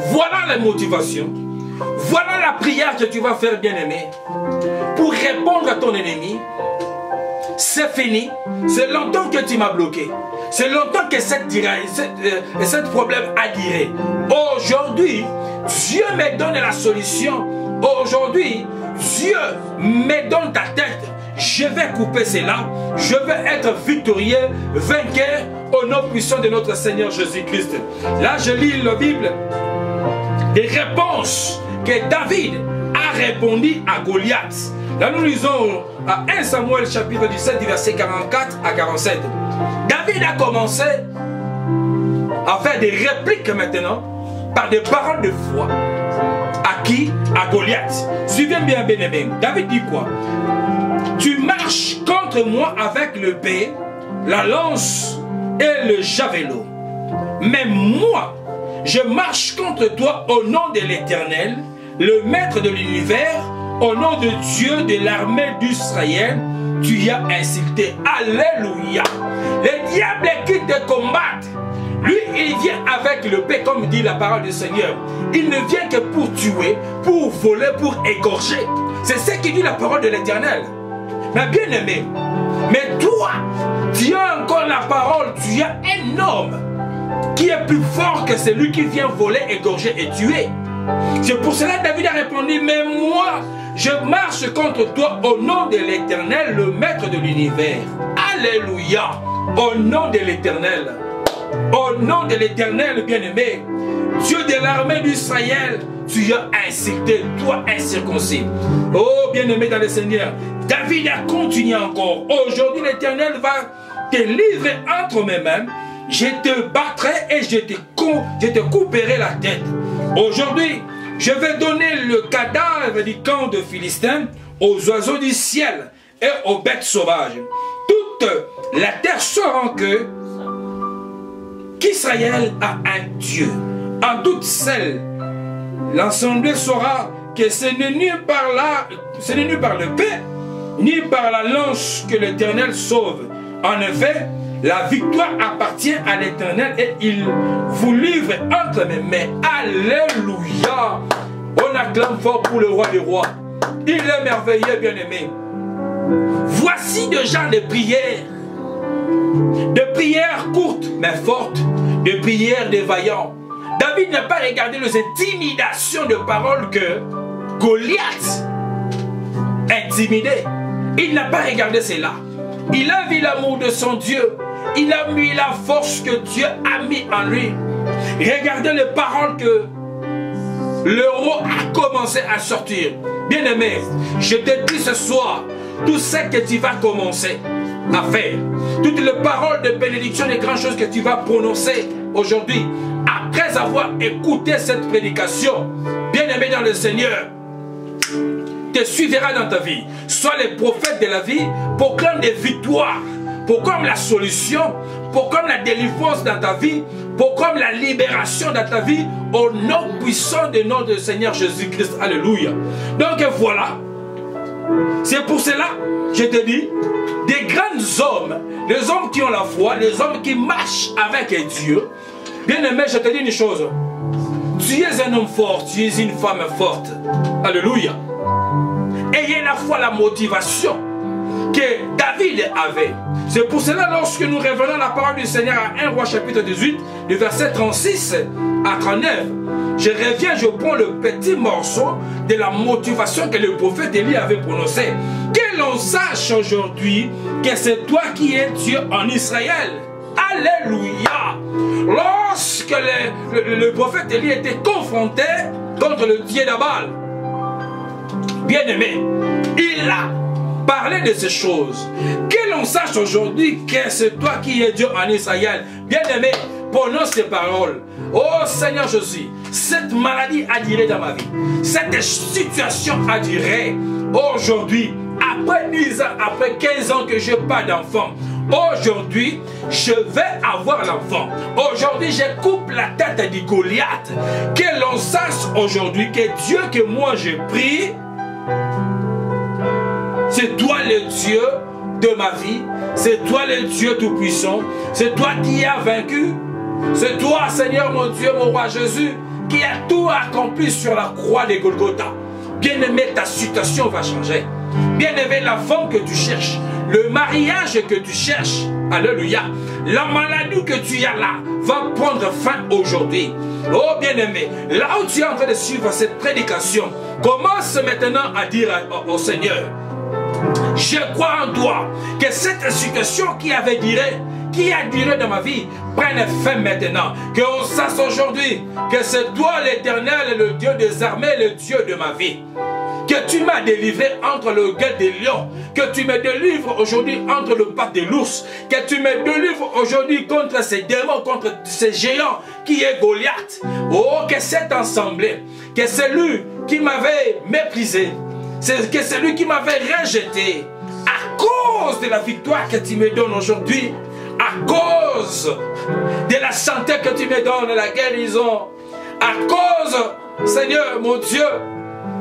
Voilà la motivation. Voilà la prière que tu vas faire, bien-aimé, pour répondre à ton ennemi. C'est fini. C'est longtemps que tu m'as bloqué. C'est longtemps que cette problème a duré. Aujourd'hui, Dieu me donne la solution. Aujourd'hui, Dieu me donne ta tête. Je vais couper cela. Je vais être victorieux, vainqueur au nom puissant de notre Seigneur Jésus-Christ. Là, je lis la Bible. Des réponses que David a répondu à Goliath. Là, nous lisons à 1 Samuel chapitre 17, du verset 44 à 47. David a commencé à faire des répliques maintenant par des paroles de foi. À qui? À Goliath. Suivez bien, bien-aimé. David dit quoi? Tu marches contre moi avec l'épée, la lance et le javelot. Mais moi, je marche contre toi au nom de l'Éternel, le maître de l'univers, au nom de Dieu de l'armée d'Israël, tu y as insulté. Alléluia. Les diables qui te combattent, lui, il vient avec l'épée, comme dit la parole du Seigneur. Il ne vient que pour tuer, pour voler, pour égorger. C'est ce qui dit la parole de l'Éternel. Mais bien aimé, mais toi, tu as encore la parole, tu as un homme qui est plus fort que celui qui vient voler, égorger et tuer. C'est pour cela que David a répondu, mais moi, je marche contre toi au nom de l'Éternel, le maître de l'univers. Alléluia. Au nom de l'Éternel. Au nom de l'Éternel, bien-aimé. Dieu de l'armée d'Israël, tu as insulté, toi incirconcis. Oh, bien-aimé dans le Seigneur. David a continué encore. Aujourd'hui, l'Éternel va te livrer entre mes mains. Je te battrai et je te couperai la tête. Aujourd'hui, je vais donner le cadavre du camp de Philistins aux oiseaux du ciel et aux bêtes sauvages. Toute la terre saura qu'Israël a un Dieu. En toute celle, l'assemblée saura que ce n'est ni par l'épée, ni par la lance que l'Éternel sauve. En effet, la victoire appartient à l'Éternel et il vous livre entre mes mains. Alléluia. On acclame fort pour le roi des rois. Il est merveilleux, bien-aimé. Voici de genres de prières. De prières courtes mais fortes. De prières des vaillants. David n'a pas regardé les intimidations de paroles que Goliath intimidait. Il n'a pas regardé cela. Il a vu l'amour de son Dieu. Il a mis la force que Dieu a mis en lui. Regardez les paroles que le roi a commencé à sortir. Bien-aimé, je te dis ce soir, tout ce que tu vas commencer à faire, toutes les paroles de bénédiction, les grandes choses que tu vas prononcer aujourd'hui, après avoir écouté cette prédication, bien-aimé dans le Seigneur, te suivra dans ta vie. Sois les prophètes de la vie, proclame des victoires, proclame la solution, proclame la délivrance dans ta vie, proclame la libération dans ta vie, au nom puissant de notre Seigneur Jésus-Christ. Alléluia. Donc voilà, c'est pour cela, je te dis, des grands hommes, les hommes qui ont la foi, les hommes qui marchent avec Dieu. Bien aimé, je te dis une chose. Tu es un homme fort, tu es une femme forte. Alléluia. Ayez la foi, la motivation que David avait. C'est pour cela, lorsque nous révélons la parole du Seigneur à 1 Roi chapitre 18, du verset 36 à 39, je reviens, je prends le petit morceau de la motivation que le prophète Élie avait prononcée. Que l'on sache aujourd'hui que c'est toi qui es Dieu en Israël. Alléluia. Lorsque le prophète Élie était confronté contre le dieu d'Abal, bien-aimé, il a parlé de ces choses. Que l'on sache aujourd'hui que c'est toi qui es Dieu en Israël. Bien-aimé, prononce ces paroles. Oh Seigneur Jésus, cette maladie a duré dans ma vie. Cette situation a duré. Aujourd'hui, après 10 ans, après 15 ans que je n'ai pas d'enfant, aujourd'hui, je vais avoir l'enfant. Aujourd'hui, je coupe la tête du Goliath. Que l'on sache aujourd'hui que Dieu que moi je prie, c'est toi le Dieu de ma vie. C'est toi le Dieu tout-puissant. C'est toi qui as vaincu. C'est toi, Seigneur mon Dieu, mon roi Jésus, qui a tout accompli sur la croix de Golgotha. Bien-aimé, ta situation va changer. Bien-aimé, la femme que tu cherches, le mariage que tu cherches, alléluia, la maladie que tu as là, va prendre fin aujourd'hui. Oh bien-aimé, là où tu es en train de suivre cette prédication, commence maintenant à dire au Seigneur, je crois en toi, que cette situation qui avait duré dans ma vie, prenne fin maintenant. Que on sache aujourd'hui que c'est toi l'Éternel, le Dieu des armées, le Dieu de ma vie. Que tu m'as délivré entre le guet des lions. Que tu me délivres aujourd'hui entre le pack de l'ours. Que tu me délivres aujourd'hui contre ces démons, contre ces géants qui est Goliath. Oh, que cet assemblée, que celui qui m'avait méprisé, que celui qui m'avait rejeté, à cause de la victoire que tu me donnes aujourd'hui, à cause de la santé que tu me donnes, la guérison, à cause, Seigneur mon Dieu,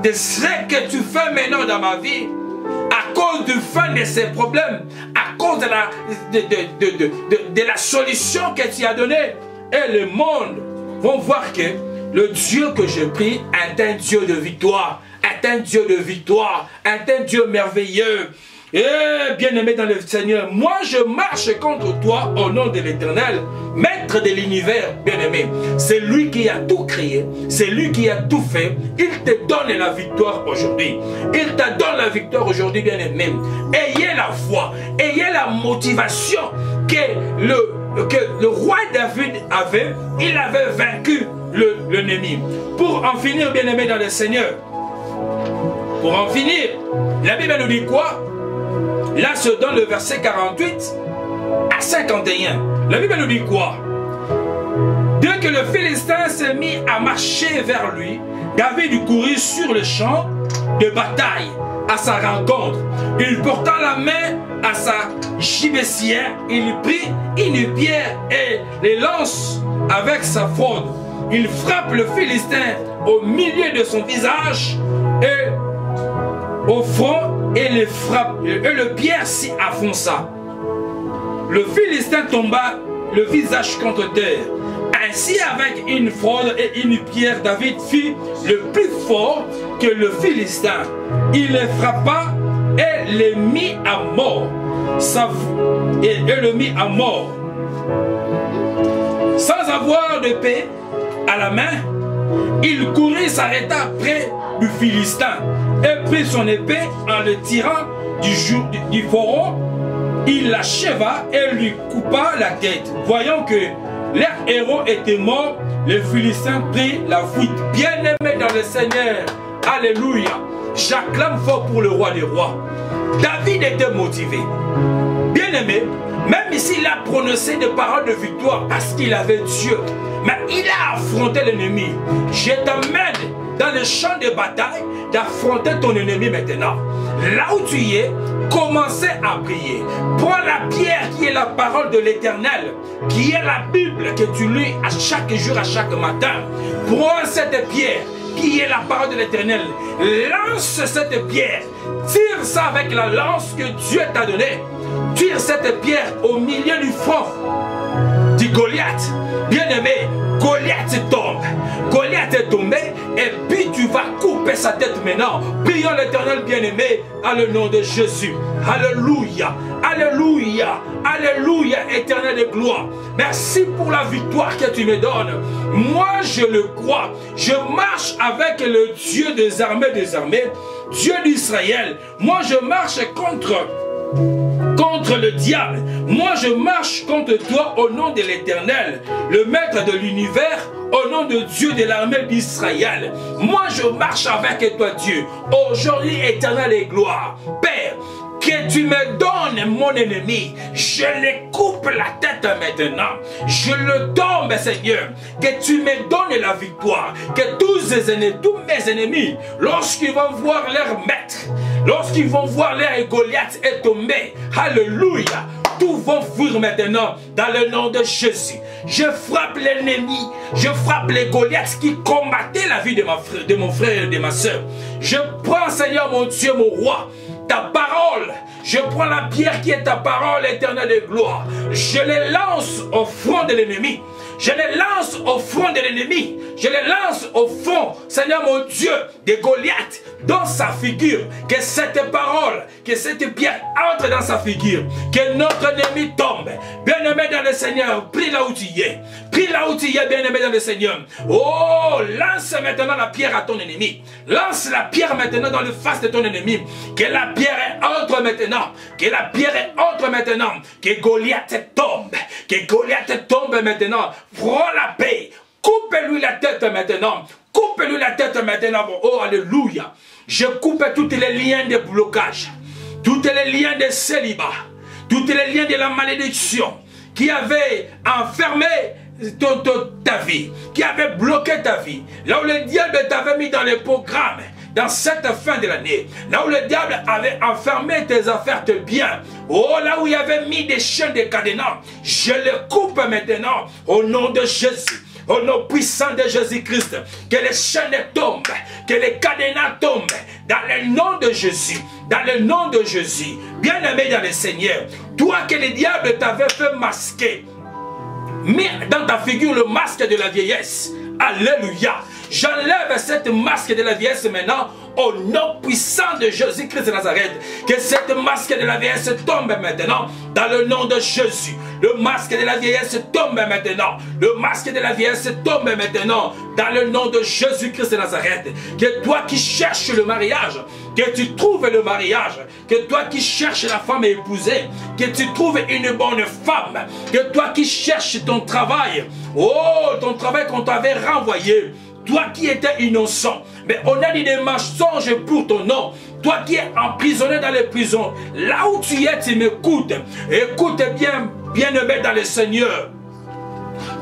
de ce que tu fais maintenant dans ma vie, à cause du fin de ces problèmes, à cause de la solution que tu as donnée, et le monde vont voir que le Dieu que je prie est un Dieu de victoire, est un Dieu de victoire, est un Dieu merveilleux. Et bien-aimé dans le Seigneur, moi je marche contre toi au nom de l'Éternel, maître de l'univers, bien-aimé. C'est lui qui a tout créé, c'est lui qui a tout fait. Il te donne la victoire aujourd'hui. Il te donne la victoire aujourd'hui, bien-aimé. Ayez la foi, ayez la motivation que le roi David avait. Il avait vaincu l'ennemi. Pour en finir, bien-aimé dans le Seigneur, pour en finir, la Bible nous dit quoi? Là, c'est dans le verset 48 à 51. La Bible nous dit quoi? Dès que le Philistin s'est mis à marcher vers lui, David courut sur le champ de bataille à sa rencontre. Il porta la main à sa gibecière, il prit une pierre et les lance avec sa fronde. Il frappe le Philistin au milieu de son visage et au front, et le pierre s'y affonça. Le Philistin tomba le visage contre terre. Ainsi, avec une fronde et une pierre, David fit le plus fort que le Philistin. Il le frappa et le mit à mort. Et le mit à mort. Sans avoir de paix à la main, il courut, s'arrêta près du Philistin et prit son épée en le tirant du fourreau. Il l'acheva et lui coupa la tête. Voyant que leur héros était mort, le Philistin prit la fuite. Bien-aimé dans le Seigneur, alléluia, j'acclame fort pour le roi des rois. David était motivé. Bien-aimé, même s'il a prononcé des paroles de victoire parce qu'il avait Dieu, mais il a affronté l'ennemi. Je t'emmène dans le champ de bataille d'affronter ton ennemi maintenant. Là où tu es, commencez à prier. Prends la pierre qui est la parole de l'Éternel, qui est la Bible que tu lis à chaque jour, à chaque matin. Prends cette pierre qui est la parole de l'Éternel. Lance cette pierre. Tire ça avec la lance que Dieu t'a donnée. Tire cette pierre au milieu du front du Goliath. Bien-aimé, Goliath tombe. Goliath est tombé et puis tu vas couper sa tête maintenant. Prions l'Éternel bien-aimé dans le nom de Jésus. Alléluia. Alléluia. Alléluia, Éternel de gloire. Merci pour la victoire que tu me donnes. Moi, je le crois. Je marche avec le Dieu des armées, Dieu d'Israël. Moi, je marche contre le diable. Moi, je marche contre toi au nom de l'Éternel, le maître de l'univers, au nom de Dieu de l'armée d'Israël. Moi, je marche avec toi, Dieu. Aujourd'hui, Éternel et gloire. Père, que tu me donnes mon ennemi, je le coupe la tête maintenant, je le tombe, Seigneur, que tu me donnes la victoire, que tous mes ennemis, lorsqu'ils vont voir leur maître, lorsqu'ils vont voir leur Goliath est tombé, alléluia, tout vont fuir maintenant dans le nom de Jésus. Je frappe l'ennemi, je frappe les Goliaths qui combattaient la vie de mon frère et de ma soeur. Je prends, Seigneur mon Dieu, mon roi, ta parole, je prends la pierre qui est ta parole éternelle de gloire, je les lance au front de l'ennemi, je les lance au front de l'ennemi, je les lance au fond, Seigneur mon Dieu, de Goliath, dans sa figure, que cette parole, que cette pierre entre dans sa figure, que notre ennemi tombe. Bien-aimé dans le Seigneur, prie là où tu es, prie là où tu es, bien-aimé dans le Seigneur. Oh, lance maintenant la pierre à ton ennemi, lance la pierre maintenant dans le face de ton ennemi, que la pierre entre maintenant, que la pierre entre maintenant, que Goliath tombe maintenant, prends la paix, coupe-lui la tête maintenant, coupe-lui la tête maintenant, oh alléluia. Je coupe tous les liens de blocage, tous les liens de célibat, tous les liens de la malédiction qui avaient enfermé ta vie, qui avaient bloqué ta vie, là où le diable t'avait mis dans les programmes, dans cette fin de l'année, là où le diable avait enfermé tes affaires, tes biens, oh là où il avait mis des chaînes de cadenas, je les coupe maintenant au nom de Jésus. Au nom puissant de Jésus-Christ, que les chaînes tombent, que les cadenas tombent, dans le nom de Jésus, dans le nom de Jésus. Bien-aimé dans le Seigneur, toi que le diable t'avait fait masquer, mets dans ta figure le masque de la vieillesse. Alléluia. J'enlève cette masque de la vieillesse maintenant au nom puissant de Jésus-Christ de Nazareth. Que cette masque de la vieillesse tombe maintenant dans le nom de Jésus. Le masque de la vieillesse tombe maintenant. Le masque de la vieillesse tombe maintenant dans le nom de Jésus-Christ de Nazareth. Que toi qui cherches le mariage, que tu trouves le mariage. Que toi qui cherches la femme épousée, que tu trouves une bonne femme. Que toi qui cherches ton travail, oh, ton travail qu'on t'avait renvoyé. Toi qui étais innocent, mais on a dit des mensonges pour ton nom. Toi qui es emprisonné dans les prisons, là où tu es, tu m'écoutes. Écoute bien, bien-aimé dans le Seigneur.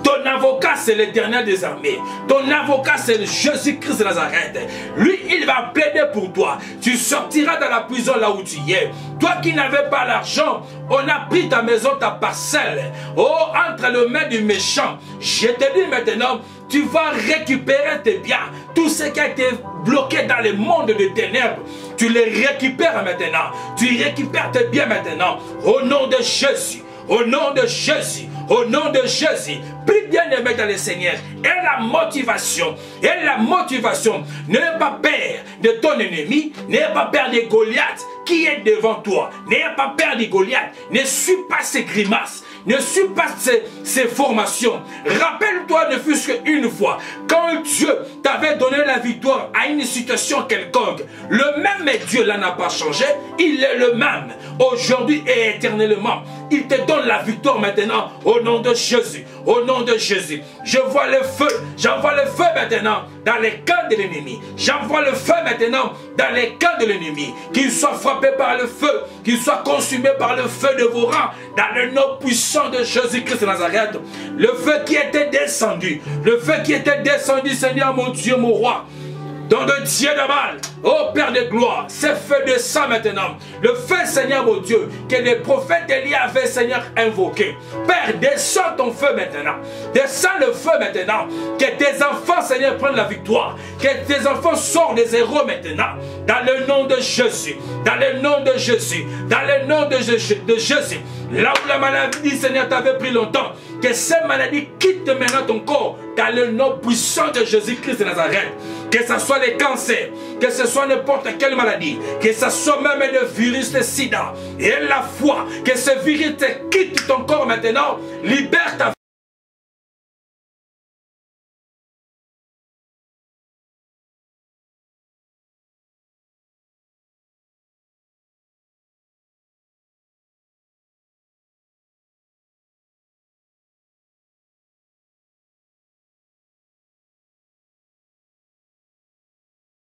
Ton avocat, c'est l'Éternel des armées. Ton avocat, c'est Jésus-Christ de Nazareth. Lui, il va plaider pour toi. Tu sortiras dans la prison là où tu es. Toi qui n'avais pas l'argent, on a pris ta maison, ta parcelle. Oh, entre les mains du méchant. Je te dis maintenant, tu vas récupérer tes biens. Tout ce qui a été bloqué dans le monde des ténèbres, tu les récupères maintenant. Tu récupères tes biens maintenant. Au nom de Jésus. Au nom de Jésus, au nom de Jésus, prie bien aimé dans le Seigneur. Et la motivation, n'aie pas peur de ton ennemi, n'aie pas peur de Goliath qui est devant toi. N'aie pas peur de Goliath, ne suis pas ses grimaces. Ne suis pas ces formations. Rappelle-toi ne fût-ce qu'une fois, quand Dieu t'avait donné la victoire à une situation quelconque, le même Dieu là n'a pas changé, il est le même, aujourd'hui et éternellement. Il te donne la victoire maintenant au nom de Jésus. Au nom de Jésus. Je vois le feu. J'envoie le feu maintenant dans les camps de l'ennemi. J'envoie le feu maintenant dans les camps de l'ennemi. Qu'il soit frappé par le feu. Qu'il soit consumé par le feu de vos rangs. Dans le nom puissant de Jésus-Christ de Nazareth. Le feu qui était descendu. Le feu qui était descendu, Seigneur mon Dieu, mon roi. Don de Dieu de mal, ô Père de gloire, ce feu descend maintenant. Le feu, Seigneur mon Dieu, que les prophètes Élie avaient, Seigneur, invoqué. Père, descends ton feu maintenant. Descends le feu maintenant. Que tes enfants, Seigneur, prennent la victoire. Que tes enfants sortent des héros maintenant. Dans le nom de Jésus. Dans le nom de Jésus. Dans le nom de Jésus. Là où la maladie, Seigneur, t'avait pris longtemps. Que cette maladie quitte maintenant ton corps. Dans le nom puissant de Jésus-Christ de Nazareth. Que ce soit les cancers, que ce soit n'importe quelle maladie, que ce soit même le virus de sida, et la foi, que ce virus te quitte ton corps maintenant, libère ta